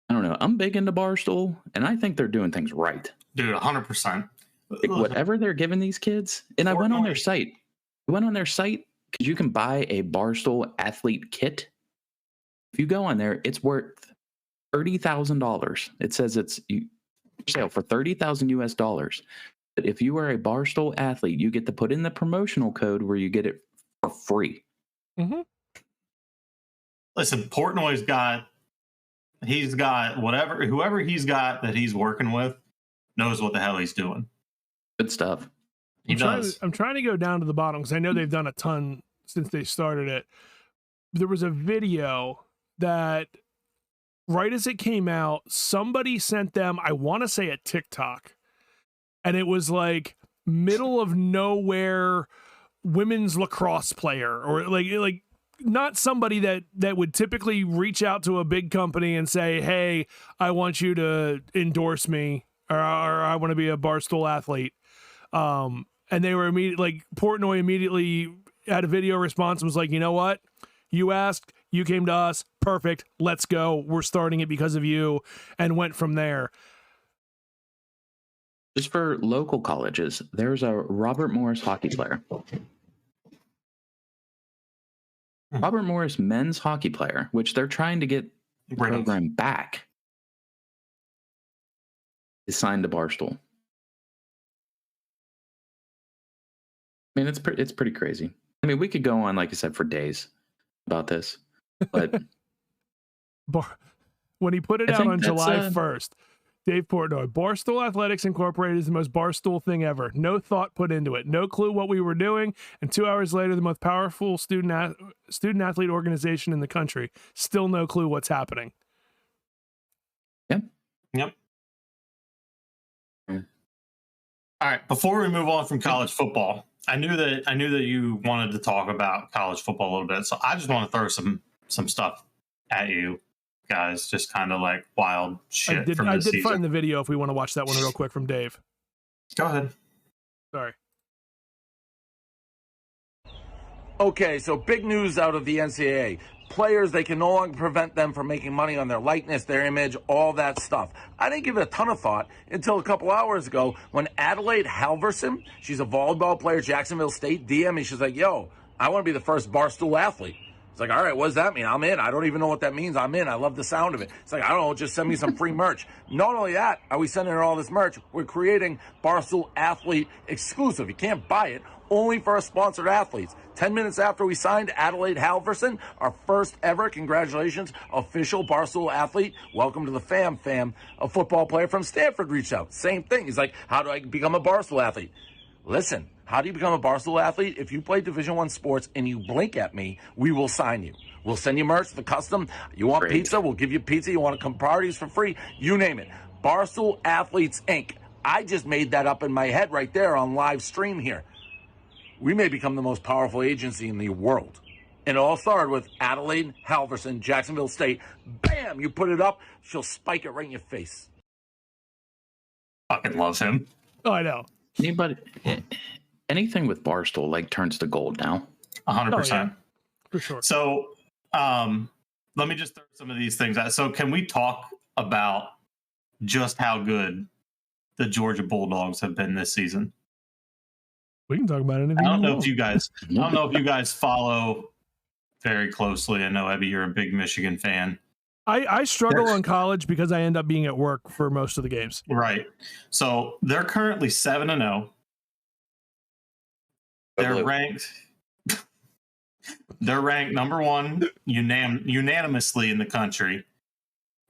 I don't know. I'm big into Barstool, and I think they're doing things right. Dude, 100%. Like, whatever they're giving these kids, and I went on their site. I went on their site because you can buy a Barstool athlete kit. If you go on there, it's worth $30,000. It says it's for sale for $30,000 US. But if you are a Barstool athlete, you get to put in the promotional code where you get it for free. Mm-hmm. Listen, Portnoy's got whoever he's got that he's working with knows what the hell he's doing. Good stuff. He does. I'm trying to go down to the bottom because I know they've done a ton since they started it. There was a video that right as it came out, somebody sent them, I want to say a TikTok, and it was like middle of nowhere women's lacrosse player, or like not somebody that would typically reach out to a big company and say, hey, I want you to endorse me, or I want to be a Barstool athlete. And they were Portnoy immediately had a video response and was like, you know what? You asked, you came to us, perfect, let's go. We're starting it because of you, and went from there. Just for local colleges, there's a Robert Morris hockey player. Robert Morris men's hockey player, which they're trying to get the program back, is signed to Barstool. I mean, it's pretty crazy. I mean, we could go on, like I said, for days about this, but when he put it out on July 1st, Dave Portnoy, Barstool Athletics Incorporated is the most Barstool thing ever. No thought put into it. No clue what we were doing. And 2 hours later, the most powerful student athlete organization in the country. Still no clue what's happening. Yep. All right. Before we move on from college football, I knew that you wanted to talk about college football a little bit, so I just want to throw some stuff at you guys, just kind of like wild shit from this season. I did find the video if we want to watch that one real quick from Dave. Go ahead. Sorry. Okay, so big news out of the NCAA. Players, they can no longer prevent them from making money on their likeness, their image, all that stuff. I didn't give it a ton of thought until a couple hours ago when Adelaide Halverson, she's a volleyball player, Jacksonville State, DM me. She's like, yo, I want to be the first Barstool athlete. It's like, all right, what does that mean? I'm in. I don't even know what that means. I'm in. I love the sound of it. It's like, I don't know, just send me some free merch. Not only that, are we sending her all this merch? We're creating Barstool Athlete exclusive. You can't buy it, only for our sponsored athletes. 10 minutes after we signed Adelaide Halverson, our first ever, congratulations, official Barstool athlete. Welcome to the fam. A football player from Stanford reached out. Same thing. He's like, how do I become a Barstool athlete? Listen, how do you become a Barstool athlete? If you play Division I sports and you blink at me, we will sign you. We'll send you merch, the custom. You want pizza? We'll give you pizza. You want to come parties for free? You name it. Barstool Athletes, Inc. I just made that up in my head right there on live stream here. We may become the most powerful agency in the world. And it all started with Adelaide Halverson, Jacksonville State. Bam! You put it up, she'll spike it right in your face. Fucking love him. Oh, I know. Anything with Barstool like turns to gold now. 100%. For sure. So, let me just throw some of these things out. So, can we talk about just how good the Georgia Bulldogs have been this season? We can talk about anything. I don't know if you guys follow very closely. I know, Ebby, you're a big Michigan fan. I struggle on college because I end up being at work for most of the games. Right. So they're currently 7-0. They're ranked. They're ranked number one unanimously in the country.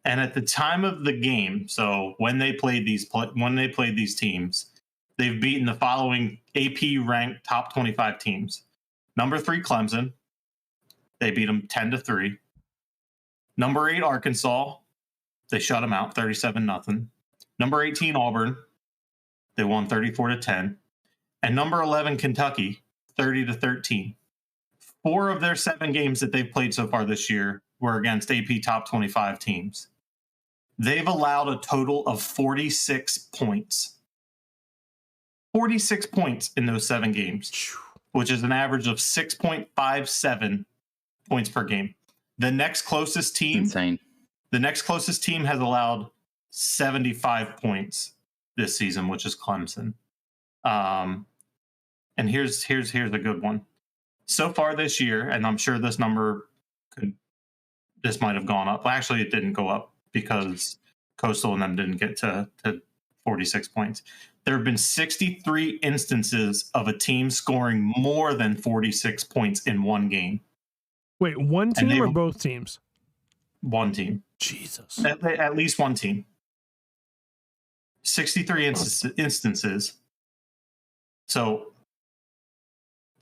And at the time of the game, so when they played these teams, they've beaten the following AP ranked top 25 teams. Number 3 Clemson. They beat them 10-3. Number 8 Arkansas. They shut them out 37-0. Number 18 Auburn. They won 34-10. And number 11 Kentucky 30-13. 4 of their 7 games that they've played so far this year were against AP top 25 teams. They've allowed a total of 46 points. 46 points in those 7 games, which is an average of 6.57 points per game. The next closest team, Insane. The next closest team has allowed 75 points this season, which is Clemson. And here's a good one. So far this year, and I'm sure this number might have gone up. Well, actually, it didn't go up because Coastal and them didn't get to 46 points. There have been 63 instances of a team scoring more than 46 points in one game. Wait, one team or both teams? One team. Jesus. At least one team. 63 instances. So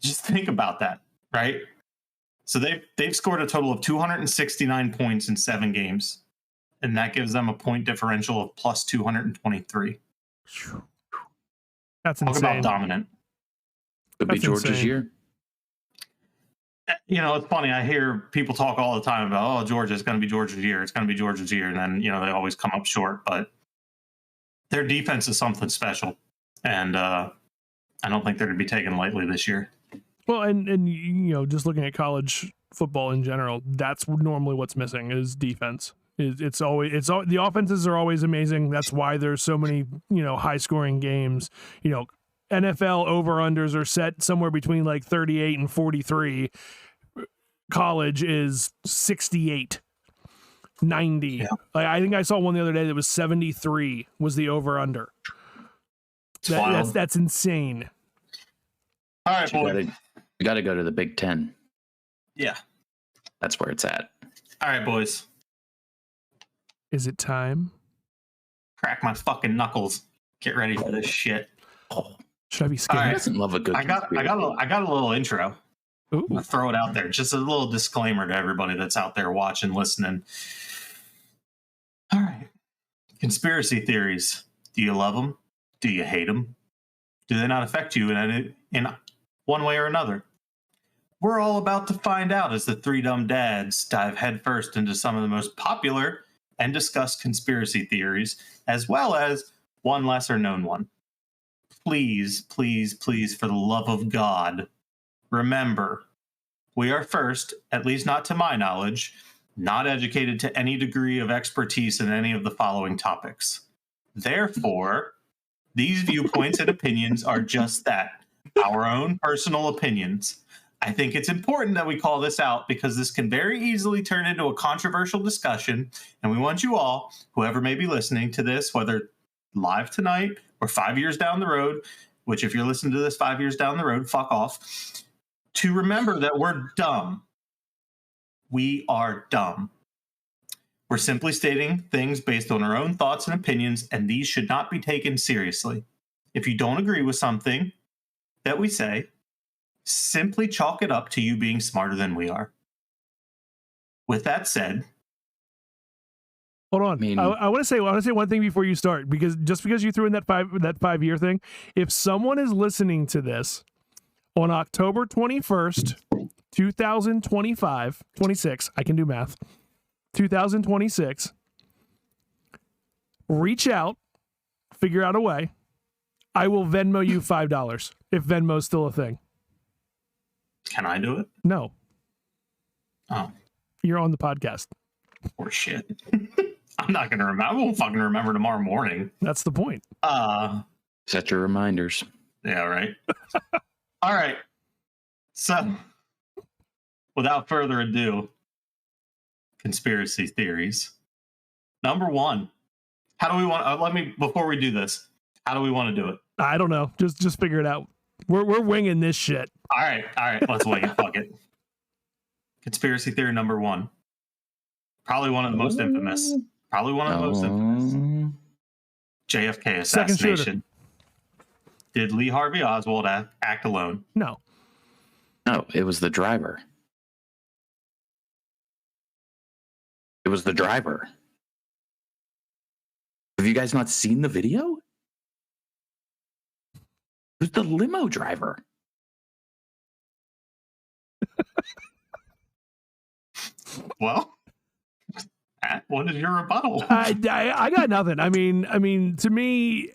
just think about that, right? So they've scored a total of 269 points in 7 games, and that gives them a point differential of plus 223. That's insane. Talk about dominant. Could be Georgia's insane. year. You know, it's funny. I hear people talk all the time about, Georgia, it's going to be Georgia's year. It's going to be Georgia's year. And then, they always come up short. But their defense is something special. And I don't think they're going to be taken lightly this year. Well, and just looking at college football in general, that's normally what's missing is defense. It's always the offenses are always amazing. That's why there's so many, high scoring games. NFL over-unders are set somewhere between like 38 and 43. College is 68, 90. Yeah. I think I saw one the other day that was 73 was the over-under. That's insane. All right, boy. You got to go to the Big Ten. Yeah. That's where it's at. All right, boys. Is it time? Crack my fucking knuckles. Get ready for this shit. Should I be scared? Right. Doesn't love a good. I got a little intro. Ooh. I'll throw it out there. Just a little disclaimer to everybody that's out there watching, listening. All right. Conspiracy theories. Do you love them? Do you hate them? Do they not affect you in one way or another? We're all about to find out as the 3 dumb dads dive headfirst into some of the most popular and discussed conspiracy theories, as well as one lesser known one. Please, please, please, for the love of God, remember, we are first, at least not to my knowledge, not educated to any degree of expertise in any of the following topics. Therefore, these viewpoints and opinions are just that, our own personal opinions. I think it's important that we call this out because this can very easily turn into a controversial discussion, and we want you all, whoever may be listening to this, whether live tonight or 5 years down the road, which if you're listening to this 5 years down the road, fuck off, to remember that we're dumb. We are dumb. We're simply stating things based on our own thoughts and opinions, and these should not be taken seriously. If you don't agree with something that we say, simply chalk it up to you being smarter than we are. With that said, hold on. I want to say one thing before you start, because just because you threw in that 5 year thing, if someone is listening to this on October 21st, 26, I can do math. 2026, reach out, figure out a way. I will Venmo you $5 if Venmo's still a thing. Can I do it? No. Oh. You're on the podcast. Or shit. I'm not gonna remember. I won't fucking remember tomorrow morning. That's the point. Set your reminders. Yeah, right. All right. So, without further ado, conspiracy theories. Number one. How do we want? Before we do this. How do we want to do it? I don't know. Just figure it out. We're winging this shit. All right. Let's wing it. Fuck it. Conspiracy theory number one. Probably one of the most infamous. JFK assassination. Did Lee Harvey Oswald act alone? No. No, it was the driver. It was the driver. Have you guys not seen the video? It was the limo driver. Well, what is your rebuttal? I got nothing. I mean, to me,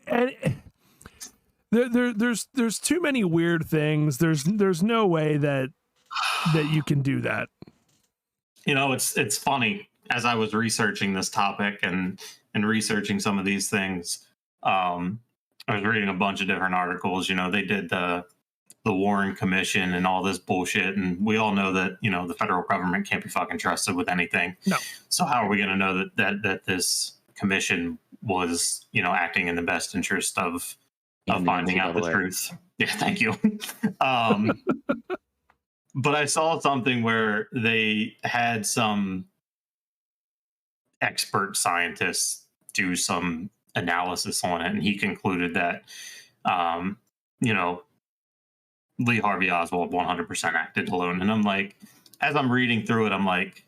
there's too many weird things. There's no way that you can do that. You know, it's funny. As I was researching this topic and researching some of these things, I was reading a bunch of different articles. You know, they did the Warren Commission and all this bullshit, and we all know that, you know, the federal government can't be fucking trusted with anything. No. So how are we going to know that this commission was, you know, acting in the best interest of finding out the truth? Yeah, thank you. But I saw something where they had some expert scientists do some analysis on it, and he concluded that, you know, Lee Harvey Oswald 100% acted alone. And I'm like, as I'm reading through it, I'm like,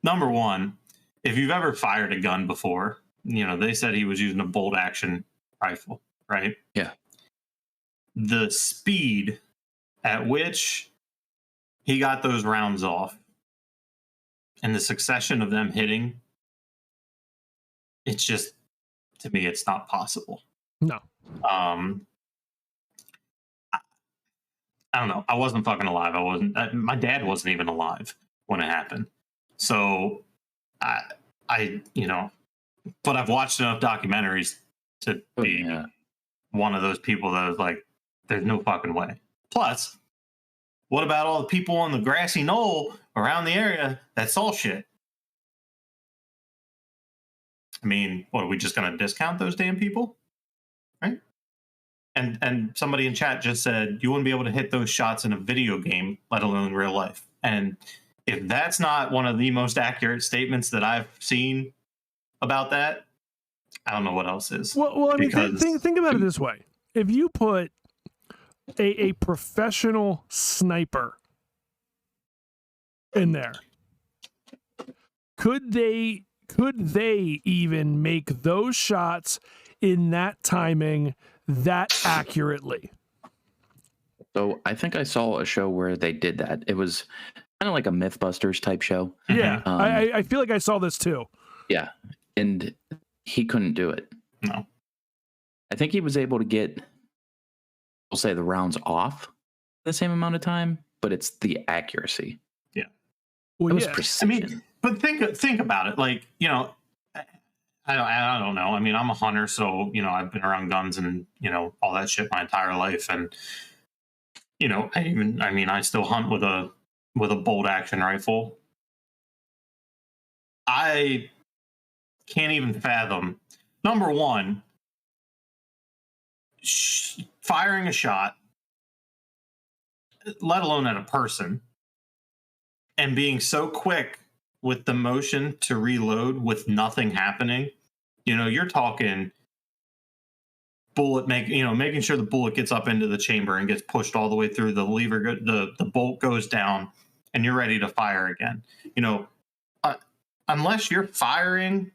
number one, if you've ever fired a gun before, you know, they said he was using a bolt action rifle, right? Yeah. The speed at which he got those rounds off and the succession of them hitting, it's just, to me, it's not possible. No. I don't know. I wasn't fucking alive. My dad wasn't even alive when it happened. So I, you know, but I've watched enough documentaries to be one of those people that was like, there's no fucking way. Plus, what about all the people on the grassy knoll around the area that saw shit? I mean, what, are we just going to discount those damn people? Right? And somebody in chat just said, you wouldn't be able to hit those shots in a video game, let alone real life. And if that's not one of the most accurate statements that I've seen about that, I don't know what else is. Well, I mean, think about it this way. If you put a professional sniper in there, could they even make those shots in that timing that accurately? So I think I saw a show where they did that. It was kind of like a Mythbusters type show. Yeah, I feel like I saw this too. Yeah, and he couldn't do it. No. I think he was able to get, we'll say, the rounds off the same amount of time, but it's the accuracy. Yeah. Well, it was yeah. precision. I mean, but think about it. Like, you know, I don't know. I mean, I'm a hunter, so, you know, I've been around guns and, you know, all that shit my entire life. And, you know, I still hunt with a bolt action rifle. I can't even fathom, number one, firing a shot, let alone at a person, and being so quick with the motion to reload with nothing happening. You know, you're talking making sure the bullet gets up into the chamber and gets pushed all the way through the lever, the bolt goes down, and you're ready to fire again. You know, unless you're firing,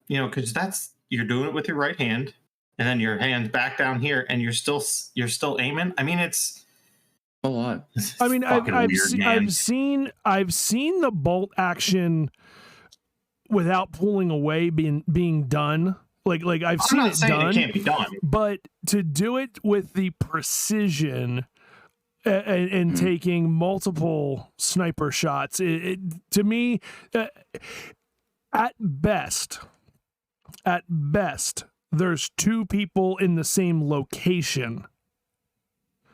you know, because you're doing it with your right hand, and then your hand's back down here, and you're still aiming. I mean, A lot. I mean, I've weird, seen the bolt action without pulling away being done. Like I've seen it done. It can't be done, but to do it with the precision and taking multiple sniper shots, it to me, at best, there's two people in the same location.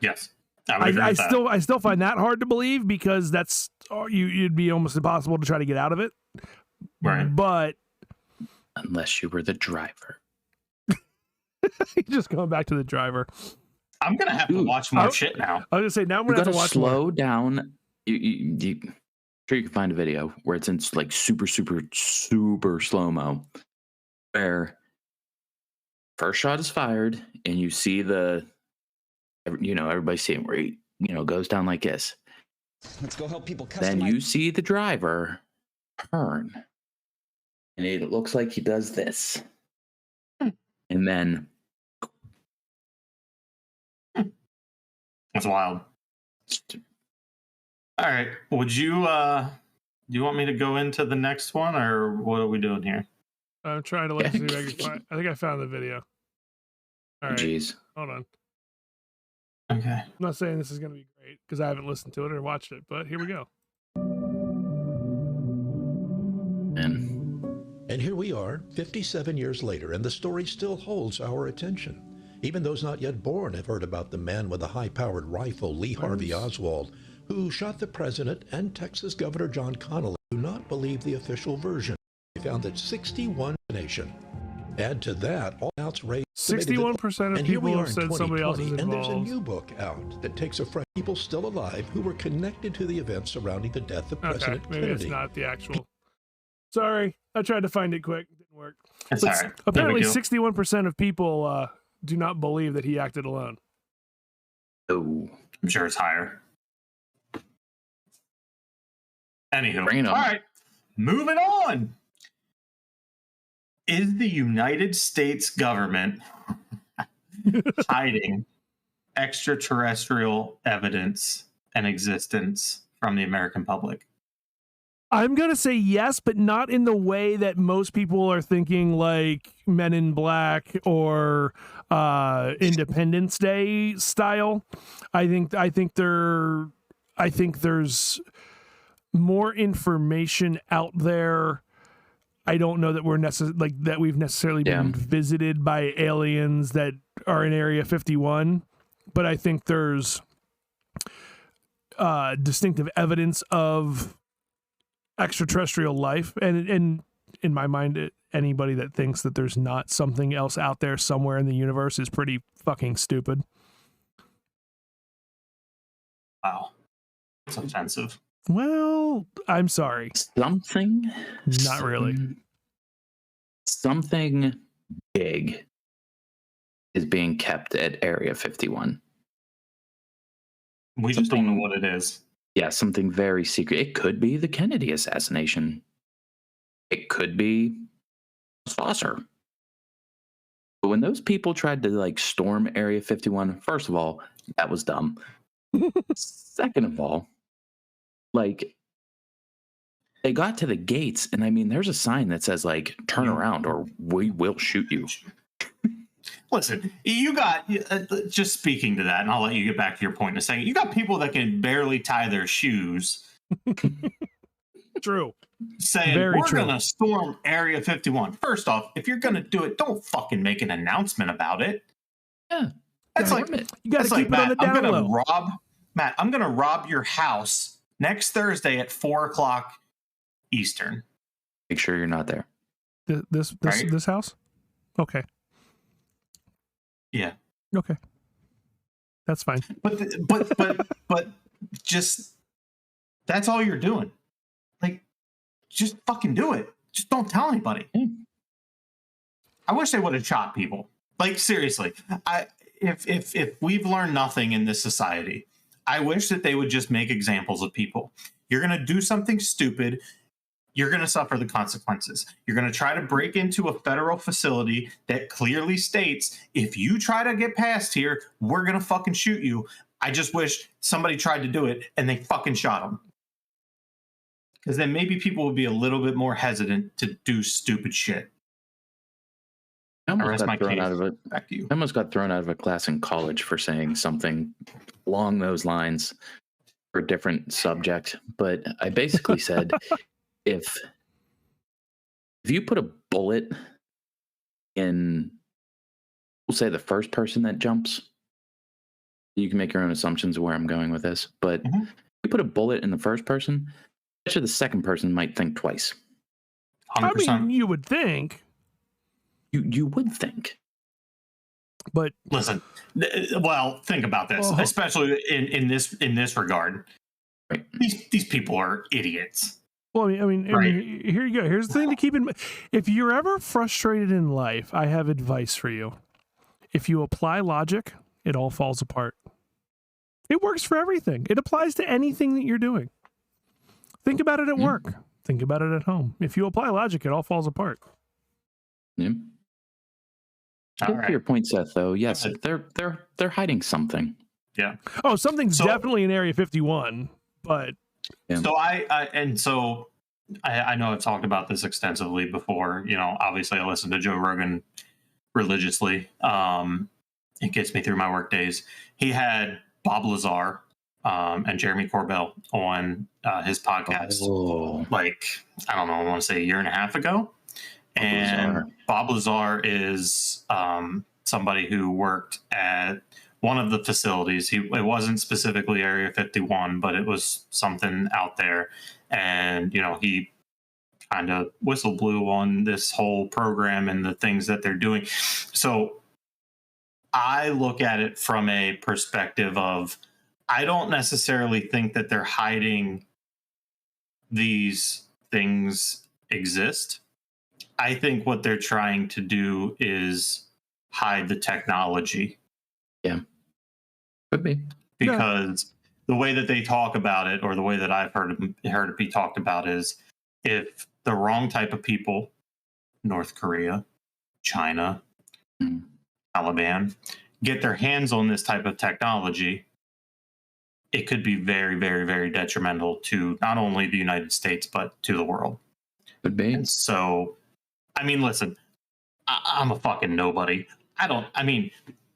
Yes. I still find that hard to believe because that's you'd be almost impossible to try to get out of it. Right. But unless you were the driver. Just going back to the driver. I'm gonna have to watch more shit now. I was gonna say now I'm gonna have to watch slow more. down. You sure you can find a video where it's in like super slow mo, where first shot is fired and you see everybody seeing where he goes down like this. Let's go help people customize. Then you see the driver turn, and it looks like he does this, and then That's wild. All right. Would you do you want me to go into the next one, or what are we doing here? I'm trying to look see if I can find. I think I found the video. All right. Jeez. Hold on. Okay. I'm not saying this is going to be great because I haven't listened to it or watched it, but here we go. And here we are, 57 years later, and the story still holds our attention. Even those not yet born have heard about the man with the high-powered rifle, Lee Harvey Oswald, who shot the president and Texas Governor John Connally. Do not believe the official version. They found that 61 nation. Add to that, all outs raised. 61% of people have said somebody else is and there's a involved. new book out that takes a fresh people still alive who were connected to the events surrounding the death of President Maybe Kennedy. it's not the actual. Sorry, I tried to find it quick. It didn't work. It's But all right. apparently, 61% of people do not believe that he acted alone. Oh, I'm sure it's higher. Anywho, Bring it all on. right, moving on. Is the United States government hiding extraterrestrial evidence and existence from the American public? I'm going to say yes, but not in the way that most people are thinking, like Men in Black or Independence Day style. I think there's more information out there. I don't know that we've necessarily been visited by aliens that are in Area 51, but I think there's distinctive evidence of extraterrestrial life, and in my mind, anybody that thinks that there's not something else out there somewhere in the universe is pretty fucking stupid. Wow, it's offensive. Well, I'm sorry. Something? Not really. Something big is being kept at Area 51. We just don't know what it is. Yeah, something very secret. It could be the Kennedy assassination. It could be a saucer. But when those people tried to storm Area 51, first of all, that was dumb. Second of all, they got to the gates, and I mean, there's a sign that says turn around or we will shoot you. Listen, you got, just speaking to that, and I'll let you get back to your point in a second. You got people that can barely tie their shoes. True. Saying, we're going to storm Area 51. First off, if you're going to do it, don't fucking make an announcement about it. Yeah. That's you got to keep it on the down low. I'm going to rob your house next Thursday at 4:00 Eastern. Make sure you're not there. This house? Okay. Yeah. Okay. That's fine. But just that's all you're doing. Just fucking do it. Just don't tell anybody. I wish they would have shot people. Seriously. If we've learned nothing in this society, I wish that they would just make examples of people. You're going to do something stupid. You're going to suffer the consequences. You're going to try to break into a federal facility that clearly states, if you try to get past here, we're going to fucking shoot you. I just wish somebody tried to do it and they fucking shot him. Because then maybe people would be a little bit more hesitant to do stupid shit. I I almost rest got my thrown case. out of it. Back to you. I almost got thrown out of a class in college for saying something along those lines for a different subject. But I basically said, if you put a bullet in, we'll say the first person that jumps, you can make your own assumptions of where I'm going with this. But if you put a bullet in the first person, actually the second person might think twice. 100%. I mean, you would think. You would think. But listen, well, think about this, especially in this regard. Right. These people are idiots. Well, I mean, here you go. Here's the thing to keep in mind. If you're ever frustrated in life, I have advice for you. If you apply logic, it all falls apart. It works for everything. It applies to anything that you're doing. Think about it at work. Think about it at home. If you apply logic, it all falls apart. Yeah. To your point, Seth, though, yes, they're hiding something. Yeah. Oh, something's definitely in Area 51, but so I know I've talked about this extensively before. You know, obviously I listen to Joe Rogan religiously. It gets me through my work days. He had Bob Lazar and Jeremy Corbell on his podcast, like, I don't know, I want to say a year and a half ago. And Bob Lazar is somebody who worked at one of the facilities. It wasn't specifically Area 51, but it was something out there. And, you know, he kind of whistle blew on this whole program and the things that they're doing. So I look at it from a perspective of, I don't necessarily think that they're hiding these things exist. I think what they're trying to do is hide the technology. Yeah. Could be. Because the way that they talk about it, or the way that I've heard it be talked about, is if the wrong type of people, North Korea, China, Taliban, get their hands on this type of technology, it could be very, very, very detrimental to not only the United States, but to the world. Could be. And so, I mean, listen, I'm a fucking nobody.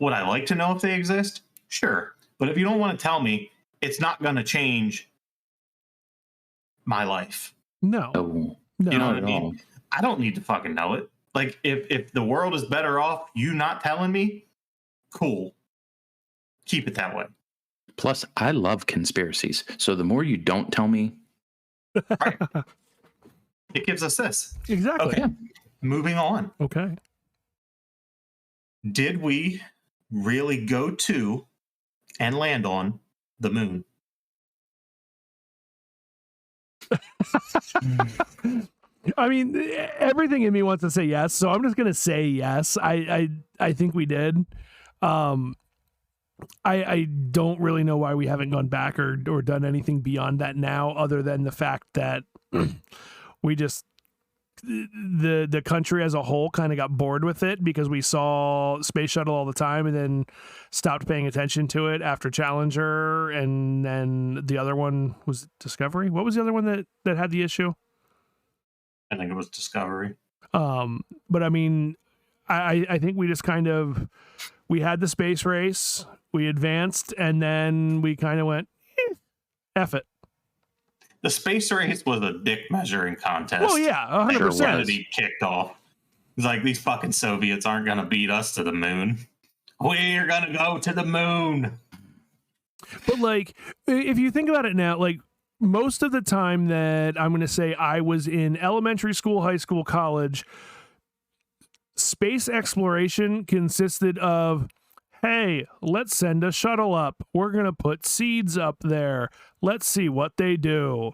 Would I like to know if they exist? Sure. But if you don't want to tell me, it's not going to change my life. No. You know what I mean? I don't need to fucking know it. Like, if the world is better off you not telling me, cool. Keep it that way. Plus, I love conspiracies. So the more you don't tell me, right, it gives us this. Exactly. Okay. Moving on. Okay. Did we really go to and land on the moon? I mean, everything in me wants to say yes, so I'm just going to say yes. I think we did. I don't really know why we haven't gone back or done anything beyond that now, other than the fact that we just, the country as a whole kind of got bored with it because we saw Space Shuttle all the time and then stopped paying attention to it after Challenger, and then the other one was Discovery. What was the other one that had the issue? I think it was Discovery. But I mean, I think we just kind of, we had the space race, we advanced, and then we kind of went, F it. The space race was a dick measuring contest. Oh yeah, 100%. Humanity kicked off. It's like, these fucking Soviets aren't going to beat us to the moon. We're going to go to the moon. But like, if you think about it now, like, most of the time that I'm going to say I was in elementary school, high school, college, space exploration consisted of, hey, let's send a shuttle up. We're going to put seeds up there. Let's see what they do.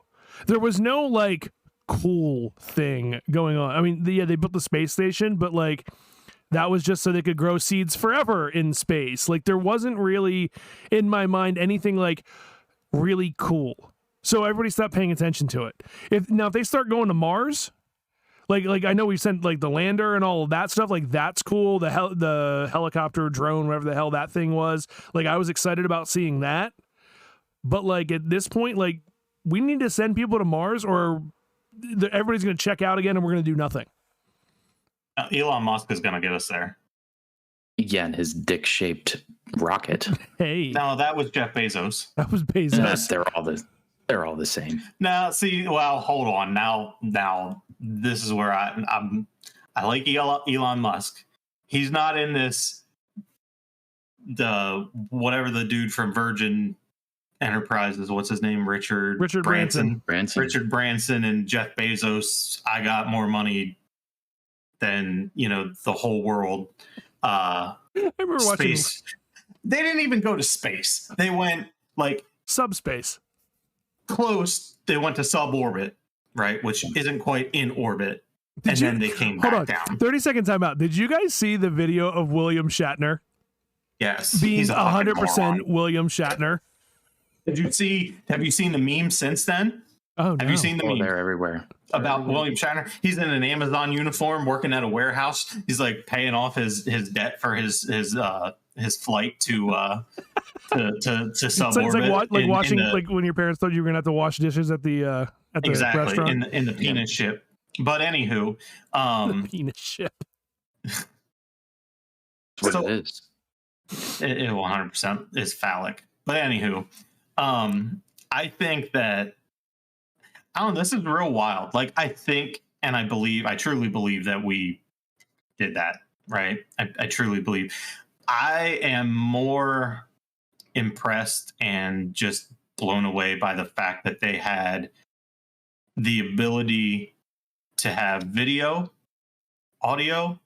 There was no like cool thing going on. I mean, they built the space station, but like, that was just so they could grow seeds forever in space. Like, there wasn't really, in my mind, anything like really cool. So everybody stopped paying attention to it. If they start going to Mars, Like I know we sent like the lander and all of that stuff. Like that's cool. The helicopter, drone, whatever the hell that thing was. Like I was excited about seeing that. But like at this point, like we need to send people to Mars, or everybody's going to check out again, and we're going to do nothing. Elon Musk is going to get us there. Yeah, and his dick-shaped rocket. Hey, No, that was Jeff Bezos. that was Bezos. They're all the same. Now, see, well, hold on. Now, this is where I like Elon Musk. He's not in this. Whatever the dude from Virgin Enterprises, what's his name? Richard Branson. Richard Branson and Jeff Bezos. I got more money than the whole world. I remember watching Space. They didn't even go to space. They went like subspace. Close. They went to suborbit, right? Which isn't quite in orbit. Then they came back down. 30-second timeout. Did you guys see the video of William Shatner? Yes. Being he's 100% William Shatner. Have you seen the meme since then? Oh, no. Have you seen the meme? They're everywhere. About William Shatner? He's in an Amazon uniform working at a warehouse. He's like paying off his debt for his flight to suborbit. It's like washing, like when your parents told you were gonna have to wash dishes at the restaurant. in the penis ship. But anywho, the penis ship. That's what it is. It 100% is phallic. But anywho, I think that this is real wild. Like I think, and I truly believe that we did that, right? I truly believe. I am more impressed and just blown away by the fact that they had the ability to have video, audio,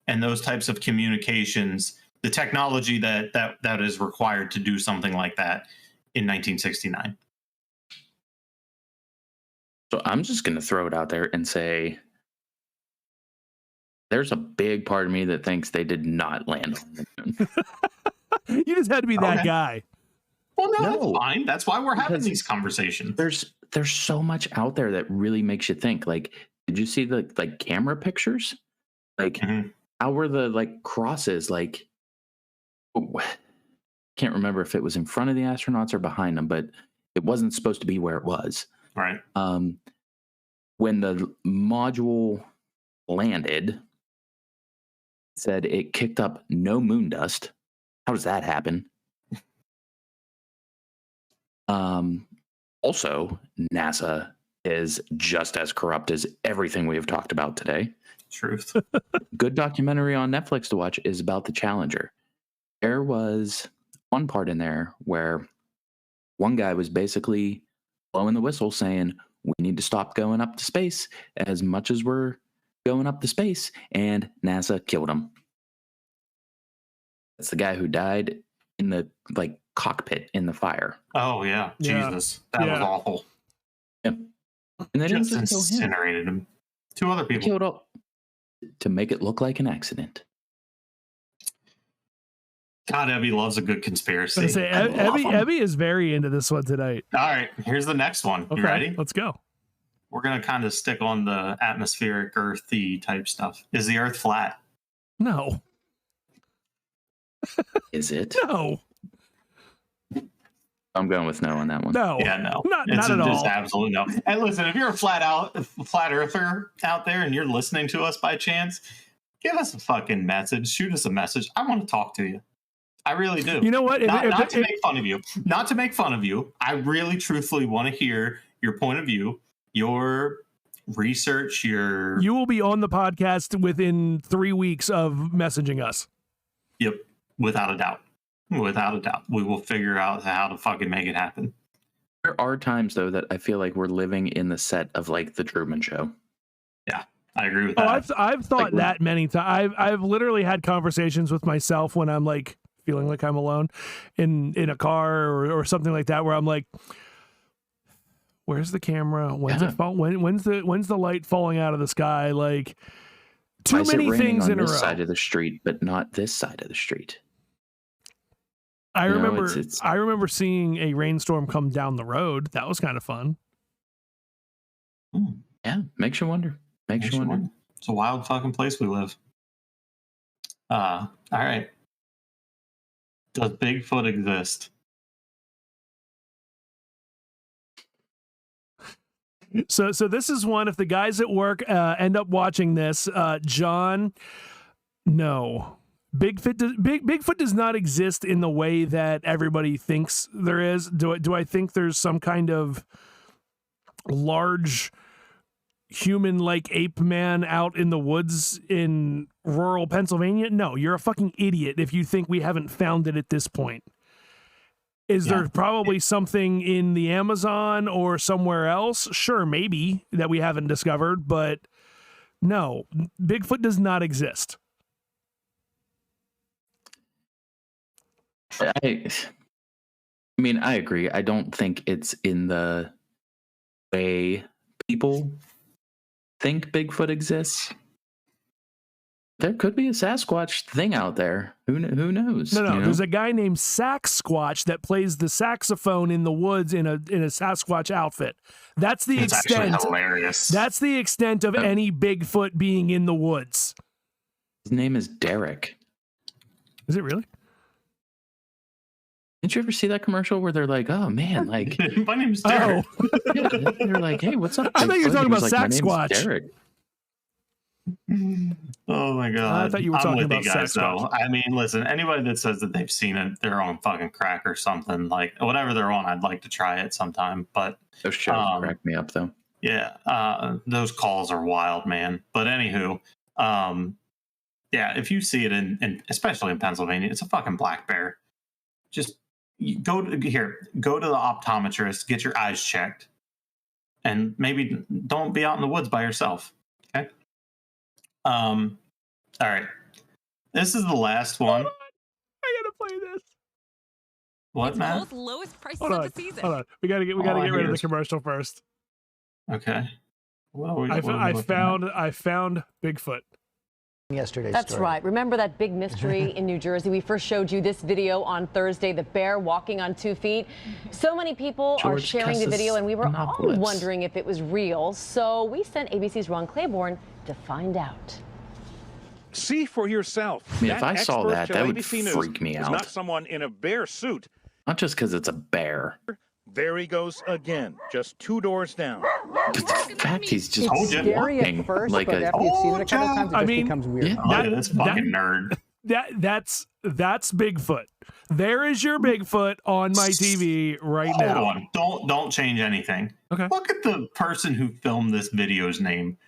and those types of communications, the technology that is required to do something like that in 1969. So I'm just going to throw it out there and say there's a big part of me that thinks they did not land on the moon. You just had to be that guy. Well, no, that's fine. That's why we're having these conversations. There's so much out there that really makes you think. Like, did you see the camera pictures? Like, how were the crosses? Like, can't remember if it was in front of the astronauts or behind them, but it wasn't supposed to be where it was. Right. When the module landed, it said it kicked up no moon dust. How does that happen? Also, NASA is just as corrupt as everything we have talked about today. Truth. Good documentary on Netflix to watch is about the Challenger. There was one part in there where one guy was basically blowing the whistle saying, we need to stop going up to space as much as we're going up to space, and NASA killed him. That's the guy who died in the cockpit in the fire. Oh yeah, Jesus, that was awful. Yeah. And they just didn't just incinerated him. Two other people killed up to make it look like an accident. God, Evie loves a good conspiracy. Evie is very into this one tonight. All right, here's the next one. Okay, you ready? Let's go. We're gonna kind of stick on the atmospheric, earthy type stuff. Is the Earth flat? No. Is it? No. I'm going with no on that one. No. Yeah, no. Not It's at all. just absolute no. And listen, if you're a flat earther out there and you're listening to us by chance, give us a fucking message. Shoot us a message. I want to talk to you. I really do. You know what? Not to make fun of you. Not to make fun of you. I really, truthfully want to hear your point of view, your research, your... You will be on the podcast within 3 weeks of messaging us. Yep. Without a doubt. Without a doubt. We will figure out how to fucking make it happen. There are times, though, that I feel like we're living in the set of, the Truman Show. Yeah, I agree with that. I've thought that many times. I've literally had conversations with myself when I'm, feeling like I'm alone in a car or something like that, where I'm like, where's the camera? When's it fall? When's the light falling out of the sky? Too many things in a row. This side of the street, but not this side of the street. I remember seeing a rainstorm come down the road. That was kind of fun. Yeah, makes you wonder. Makes you wonder. It's a wild fucking place we live. All right. Does Bigfoot exist? So this is one. If the guys at work end up watching this, John, no. Bigfoot does not exist in the way that everybody thinks there is. Do I think there's some kind of large human-like ape man out in the woods in rural Pennsylvania? No, you're a fucking idiot if you think we haven't found it at this point. Is there probably something in the Amazon or somewhere else? Sure, maybe, that we haven't discovered, but no, Bigfoot does not exist. I mean, I agree. I don't think it's in the way people think Bigfoot exists. There could be a Sasquatch thing out there. Who knows? No. There's a guy named Sasquatch that plays the saxophone in the woods in a Sasquatch outfit. That's the extent. Actually hilarious. That's the extent of any Bigfoot being in the woods. His name is Derek. Is it really? Didn't you ever see that commercial where they're like, "Oh man, like my name's Derek." Yeah, they're like, "Hey, what's up?" I thought you were talking about He was like, "My name's Sasquatch." Derek. Oh my god! I thought you were talking about guys, Sasquatch. though. I mean, listen. Anybody that says that they've seen it, they're on fucking crack or something. Like whatever they're on, I'd like to try it sometime. But Those shows crack me up, though. yeah, those calls are wild, man. But anywho, yeah, if you see it in especially in Pennsylvania, it's a fucking black bear. Just go to the optometrist, get your eyes checked, and maybe don't be out in the woods by yourself. Okay. All right. This is the last one. I gotta play this. What, man? Both lowest prices Hold of on. the season. Hold on. We gotta get rid of the commercial first. Okay. I found Bigfoot. Yesterday's That's story. right. Remember that big mystery in New Jersey? We first showed you this video on Thursday, the bear walking on 2 feet. So many people are George sharing the video, and we were all Cassis- wondering if it was real. So we sent ABC's Ron Claiborne to find out. See for yourself. I mean, if I saw that, that would freak me out. Not someone in a bear suit. Not just because it's a bear. There he goes again, just 2 doors down. The fact he's just It's scary walking at first, like but a after you've seen it a couple times, it just becomes weird. Yeah. That's fucking nerd. That's Bigfoot. There is your Bigfoot on my TV right now. Hold on. Don't change anything. Okay. Look at the person who filmed this video's name.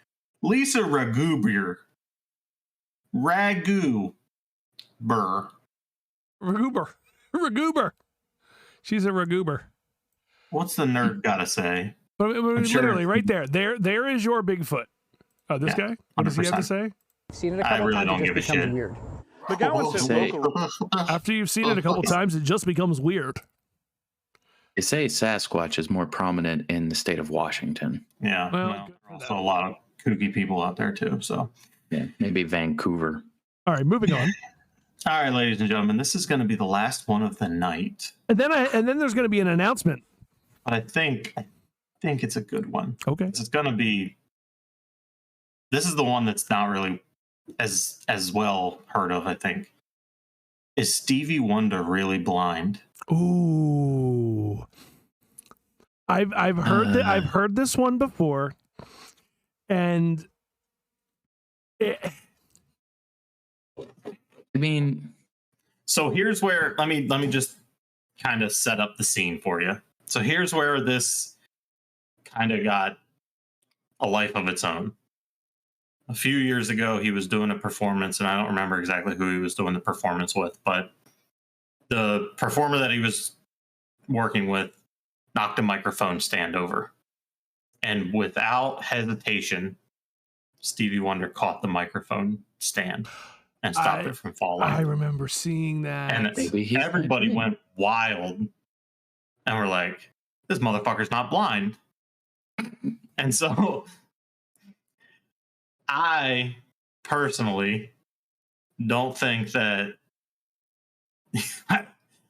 Lisa Raguber. Raguber. She's a Raguber. What's the nerd gotta say? But literally, sure. right there. There is your Bigfoot. Oh, this guy? What does he have to 100%. say? Seen it a I couple really times, don't it give a just becomes shit. weird. McGowan says Say- local. After you've seen it a couple times, it just becomes weird. They say Sasquatch is more prominent in the state of Washington. Yeah. Well, also a lot of kooky people out there too. So, Yeah, maybe Vancouver. All right, moving on. all right, ladies and gentlemen, this is going to be the last one of the night. And then there's going to be an announcement. But I think it's a good one. Okay. It's going to be. This is the one that's not really as well heard of. I think. Is Stevie Wonder really blind? Ooh. I've heard this one before, and I mean, so here's where let me just kind of set up the scene for you. So here's where this kind of got a life of its own. A few years ago, he was doing a performance, and I don't remember exactly who he was doing the performance with, but the performer that he was working with knocked a microphone stand over. And without hesitation, Stevie Wonder caught the microphone stand and stopped it from falling. I remember seeing that. And everybody went wild. And we're like, this motherfucker's not blind. And so I personally don't think that.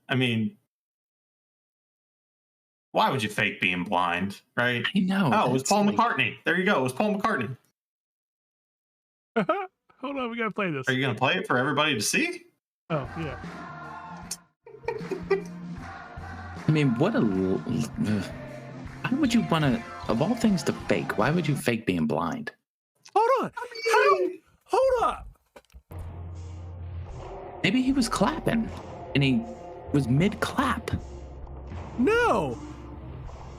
I mean, why would you fake being blind, right? I know. Oh, it was Paul McCartney. There you go. It was Paul McCartney. Hold on, we gotta play this. Are you gonna play it for everybody to see? Oh yeah. I mean, what a. Why would you want to, of all things to fake, why would you fake being blind? Hold on. Hold up. Maybe he was clapping and he was mid clap. No.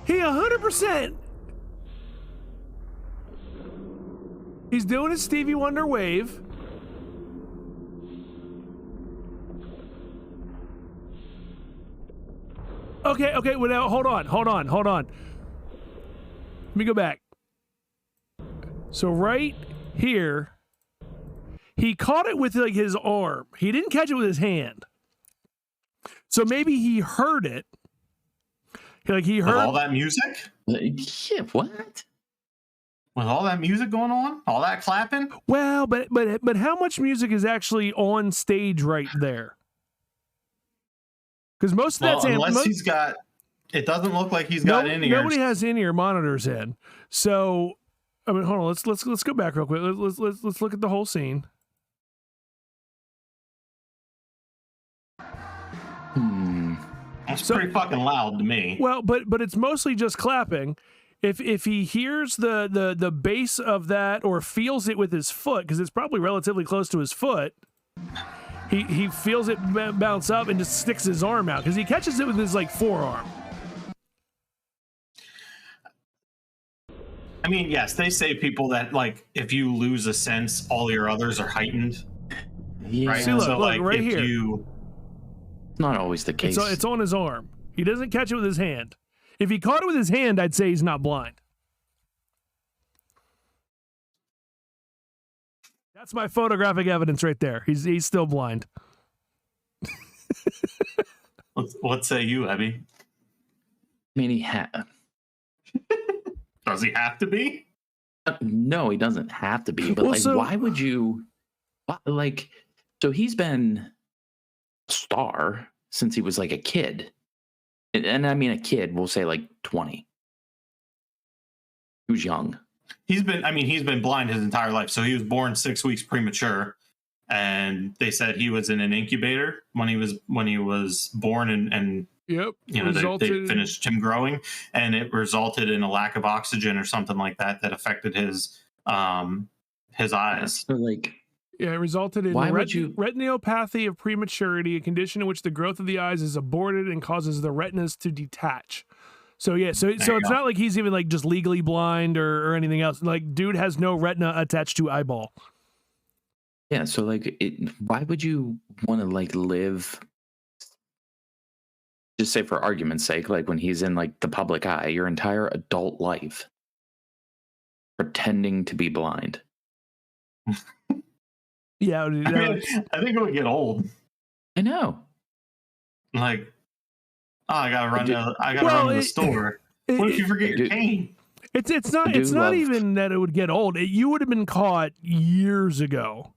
He 100%. He's doing his Stevie Wonder wave. Okay, well now hold on. Let me go back. So right here, he caught it with like his arm. He didn't catch it with his hand. So maybe he heard it. Like he heard with all that music? Yeah, what? With all that music going on? All that clapping? Well, but how much music is actually on stage right there? Because most of that's unless he's got, it doesn't look like he's got in-ears. Nobody has in-ear monitors in. So, I mean, hold on. Let's go back real quick. Let's look at the whole scene. That's pretty fucking loud to me. Well, but it's mostly just clapping. If he hears the bass of that or feels it with his foot, because it's probably relatively close to his foot, he feels it bounce up and just sticks his arm out because he catches it with his like forearm. I mean, yes, they say people that like if you lose a sense, all your others are heightened. Yeah. Right. See, look, so like right if here. It's not always the case. It's on his arm. He doesn't catch it with his hand. If he caught it with his hand, I'd say he's not blind. That's my photographic evidence right there. He's still blind. What say you, Abby? I mean, he Does he have to be? No, he doesn't have to be. But Well, why would you? Like, so he's been a star since he was like a kid, and I mean a kid. We'll say like 20. He was young. He's been blind his entire life. So he was born 6 weeks premature, and they said he was in an incubator when he was born, and yep, you know they finished him growing, and it resulted in a lack of oxygen or something like that affected his eyes. So like, yeah, it resulted in retinopathy of prematurity, a condition in which the growth of the eyes is aborted and causes the retinas to detach. So yeah, so it's not like he's even like just legally blind or anything else. Like, dude has no retina attached to eyeball. Yeah, so like, why would you want to like live? Just say for argument's sake, like when he's in like the public eye, your entire adult life, pretending to be blind. Yeah, I think it would get old. I know. Like, I gotta run to the store. What if you forget your cane? It's not even that it would get old. You would have been caught years ago.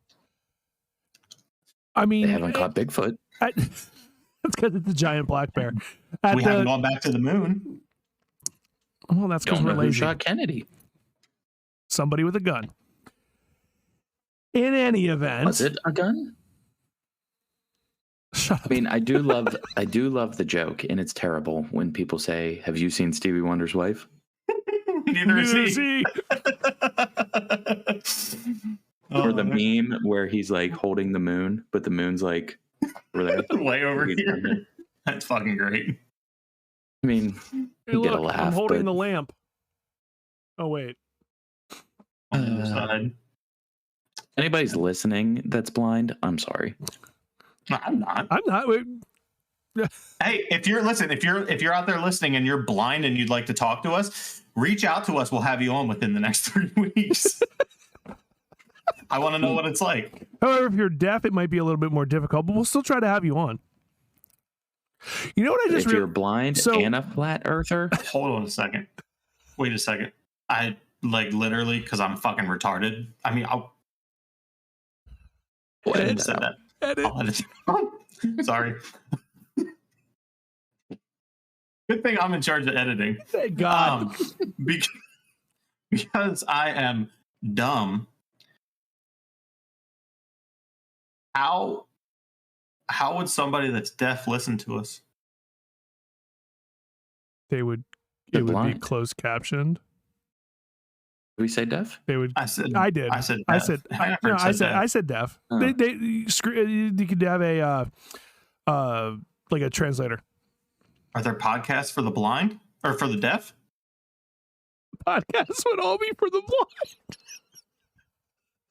I mean, they haven't caught Bigfoot. It's because it's a giant black bear. We haven't gone back to the moon. Well, that's because we're lazy. Who shot Kennedy? Somebody with a gun. In any event, was it a gun? Shut up. I mean, I do love the joke, and it's terrible when people say, "Have you seen Stevie Wonder's wife?" Neither is he. Or the meme where he's like holding the moon, but the moon's like over there, way over here. That's fucking great. I mean, you get a laugh. I'm holding but... the lamp. Oh wait. On the other side. Anybody's listening that's blind, I'm sorry. No, I'm not. Hey, if you're out there listening and you're blind and you'd like to talk to us, reach out to us. We'll have you on within the next 3 weeks. I want to know what it's like. However, if you're deaf, it might be a little bit more difficult, but we'll still try to have you on. You know what I just if you're blind and a flat earther? Hold on a second. Wait a second. I like literally because I'm fucking retarded. I mean, I'll edit that. I'll edit. Sorry. Good thing I'm in charge of editing. Thank God. Because I am dumb. How would somebody that's deaf listen to us? It would be closed captioned. Did we say deaf? They would. I said. I did. I said. I Deaf. said. Deaf. I said deaf. Oh. You could have a like a translator. Are there podcasts for the blind or for the deaf? Podcasts would all be for the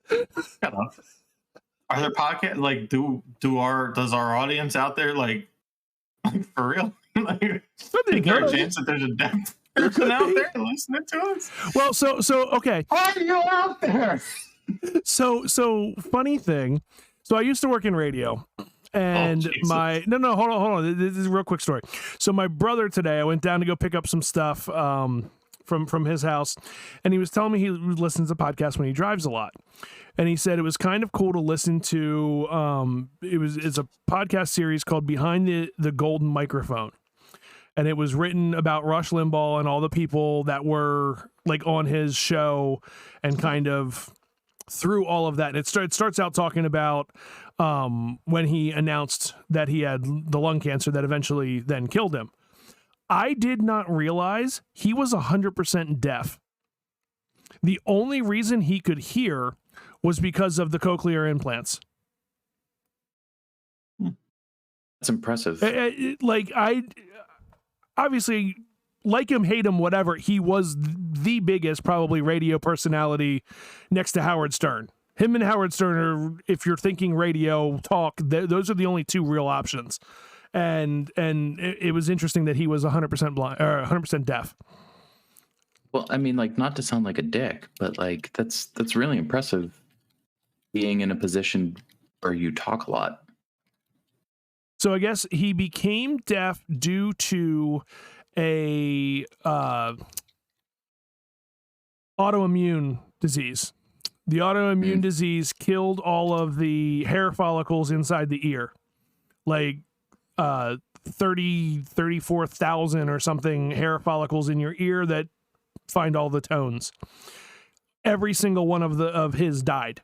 blind. Shut up. Are there podcasts like does our audience out there like for real? Like, is there a chance that there's a deaf person out there listening to us? Well, so okay. Are you out there? So funny thing. So I used to work in radio. And hold on. This is a real quick story. So my brother today, I went down to go pick up some stuff from his house, and he was telling me he listens to podcasts when he drives a lot. And he said it was kind of cool to listen to. It's a podcast series called Behind the Golden Microphone, and it was written about Rush Limbaugh and all the people that were like on his show, and kind of through all of that. And it starts out talking about when he announced that he had the lung cancer that eventually then killed him. I did not realize he was 100% deaf. The only reason he could hear was because of the cochlear implants. That's impressive. Obviously, like him, hate him, whatever, he was the biggest probably radio personality next to Howard Stern. Him and Howard Stern are, if you're thinking radio talk, those are the only two real options. And it was interesting that he was 100% blind or 100% deaf. Well, I mean, like, not to sound like a dick, but like that's really impressive, being in a position where you talk a lot. So I guess he became deaf due to a autoimmune disease. The autoimmune disease killed all of the hair follicles inside the ear, like 34,000 or something hair follicles in your ear that find all the tones. Every single one of his died.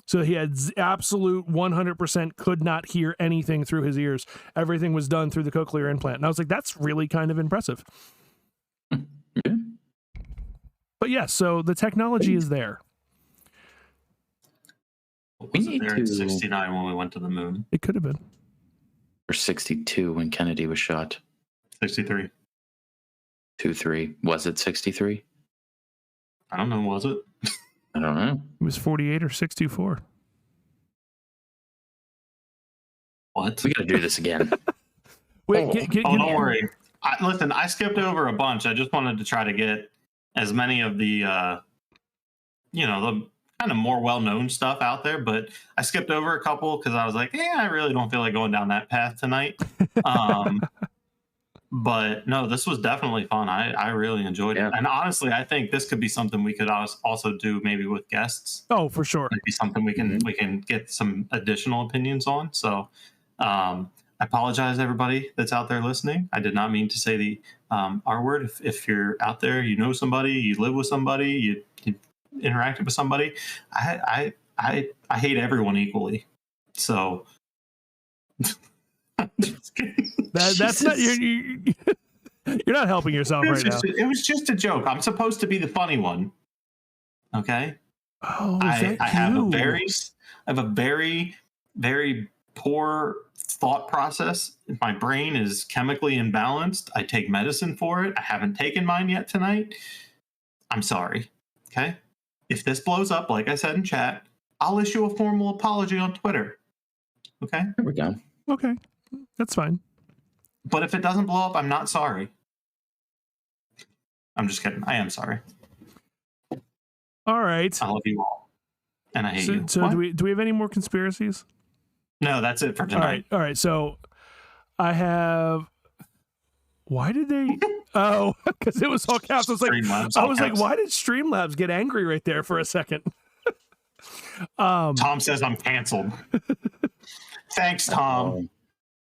So he had absolute 100% could not hear anything through his ears. Everything was done through the cochlear implant. And I was like, that's really kind of impressive. Yeah. But yeah, so the technology is there. Was it there in 69 when we went to the moon? It could have been. Or 62 when Kennedy was shot. 63. 2-3. Was it 63? I don't know. Was it? I don't know. It was 48 or 64. What? We got to do this again. Wait, don't worry. Listen, I skipped over a bunch. I just wanted to try to get as many of the, the kind of more well-known stuff out there, but I skipped over a couple because I was like, I really don't feel like going down that path tonight. But no, this was definitely fun. I really enjoyed it. And honestly, I think this could be something we could also do maybe with guests. Oh, for sure. Maybe something we can get some additional opinions on. So I apologize, everybody that's out there listening. I did not mean to say the R word. If you're out there, you know somebody, you live with somebody, you interacted with somebody, I hate everyone equally. So that's not you're not helping yourself right now. It was just a joke. I'm supposed to be the funny one. Okay. Oh, I have a very, very poor thought process. My brain is chemically imbalanced. I take medicine for it. I haven't taken mine yet tonight. I'm sorry. Okay. If this blows up, like I said in chat, I'll issue a formal apology on Twitter. Okay. There we go. Okay. That's fine. But if it doesn't blow up, I'm not sorry. I'm just kidding. I am sorry. All right. I love you all. And I hate you. So do we have any more conspiracies? No, that's it for tonight. All right. So I have. Why did they? Oh, because it was all caps. I was like, why did Streamlabs get angry right there for a second? Tom says I'm canceled. Thanks, Tom.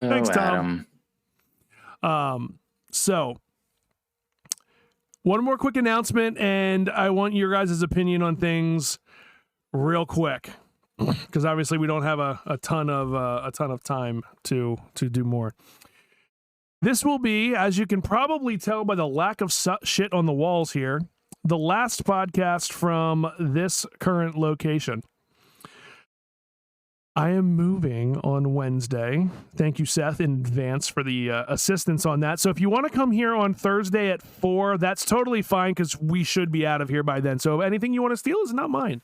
Thanks, Tom. So one more quick announcement, and I want your guys' opinion on things real quick. because obviously we don't have a ton of time to do more. This will be, as you can probably tell by the lack of shit on the walls here, the last podcast from this current location. I am moving on Wednesday. Thank you, Seth, in advance for the assistance on that. So if you want to come here on Thursday at 4, that's totally fine because we should be out of here by then. So anything you want to steal is not mine.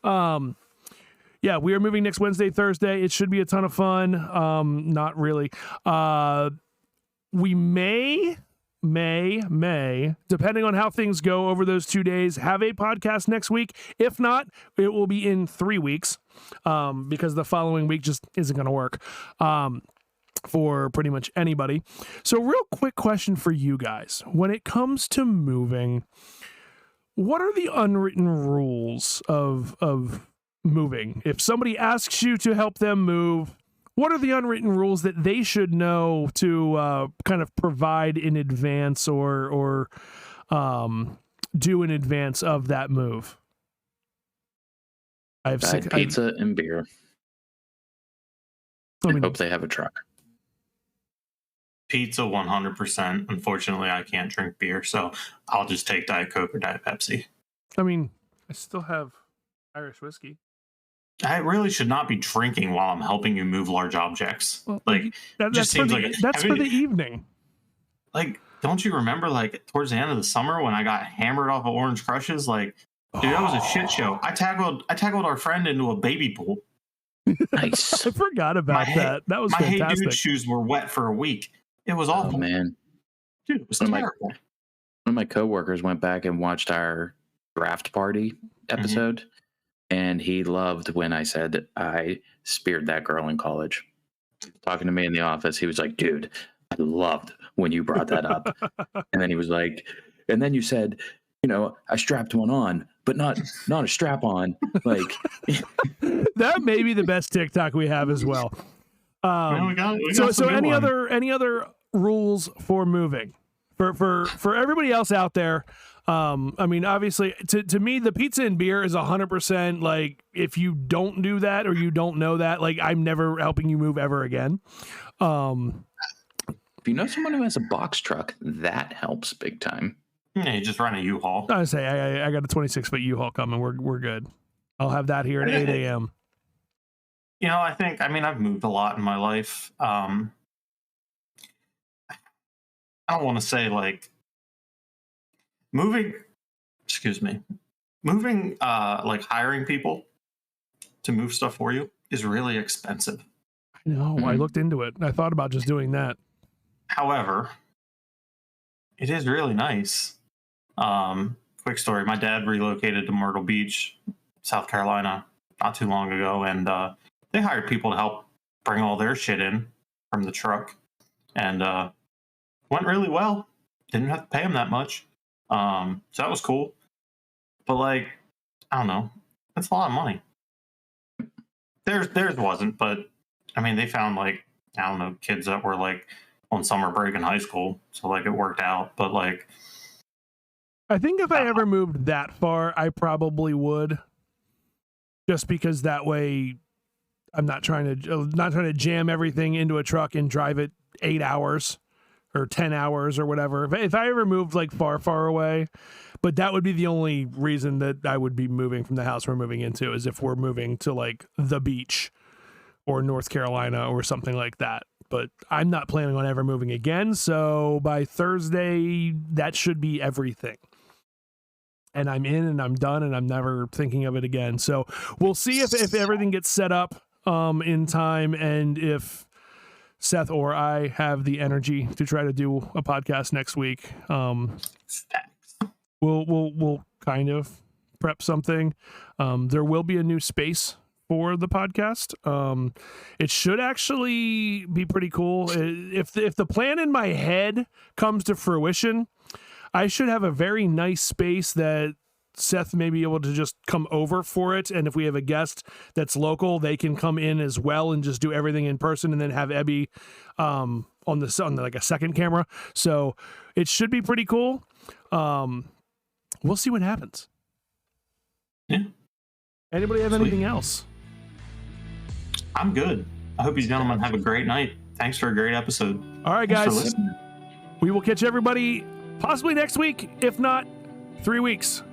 Yeah, we are moving next Wednesday, Thursday. It should be a ton of fun. Not really. We may, depending on how things go over those 2 days, have a podcast next week. If not, it will be in 3 weeks because the following week just isn't going to work for pretty much anybody. So real quick question for you guys. When it comes to moving, what are the unwritten rules of moving? If somebody asks you to help them move, what are the unwritten rules that they should know to kind of provide in advance or do in advance of that move? I have pizza and beer. I hope they have a truck. Pizza 100%. Unfortunately, I can't drink beer, so I'll just take Diet Coke or Diet Pepsi. I mean, I still have Irish whiskey. I really should not be drinking while I'm helping you move large objects. Well, that's for the evening. Like, don't you remember, like, towards the end of the summer when I got hammered off of Orange Crushes? Like, dude, that was a shit show. I tackled our friend into a baby pool. Nice. I forgot about that. That was fantastic. My Hey Dude shoes were wet for a week. It was awful. Oh, man. Dude, it was terrible. One of my coworkers went back and watched our draft party episode. Mm-hmm. And he loved when I said I speared that girl in college. Talking to me in the office, he was like, dude, I loved when you brought that up. And then he was like, and then you said, you know, I strapped one on, but not a strap on. Like that may be the best TikTok we have as well. We got so any other rules for moving for everybody else out there? I mean, obviously, to me, the pizza and beer is 100%. Like, if you don't do that or you don't know that, like, I'm never helping you move ever again. If you know someone who has a box truck, that helps big time. Yeah, you just run a U-Haul. I say I got a 26-foot U-Haul coming. We're good. I'll have that here at 8 a.m. You know, I've moved a lot in my life. I don't want to say like. Moving, like hiring people to move stuff for you is really expensive. I know. I looked into it. I thought about just doing that. However, it is really nice. Quick story. My dad relocated to Myrtle Beach, South Carolina, not too long ago, and they hired people to help bring all their shit in from the truck. And went really well. Didn't have to pay them that much. So that was cool, but like, I don't know, that's a lot of money. Theirs wasn't, but I mean, they found like, I don't know, kids that were like on summer break in high school. So like it worked out, but like, I think if I ever moved that far, I probably would, just because that way I'm not trying to jam everything into a truck and drive it 8 hours. Or 10 hours or whatever. If I ever moved like far away, but that would be the only reason that I would be moving from the house we're moving into, is if we're moving to like the beach or North Carolina or something like that. But I'm not planning on ever moving again. So by Thursday, that should be everything. And I'm in and I'm done and I'm never thinking of it again. So we'll see if everything gets set up in time, and if Seth or I have the energy to try to do a podcast next week. We'll kind of prep something. There will be a new space for the podcast. It should actually be pretty cool. If the plan in my head comes to fruition, I should have a very nice space that Seth may be able to just come over for it, and if we have a guest that's local, they can come in as well and just do everything in person, and then have Ebby on like a second camera. So it should be pretty cool. We'll see what happens. Yeah. Anybody have anything else? I'm good. I hope you gentlemen have a great night. Thanks for a great episode. All right, Thanks guys. for listening. We will catch everybody possibly next week, if not 3 weeks.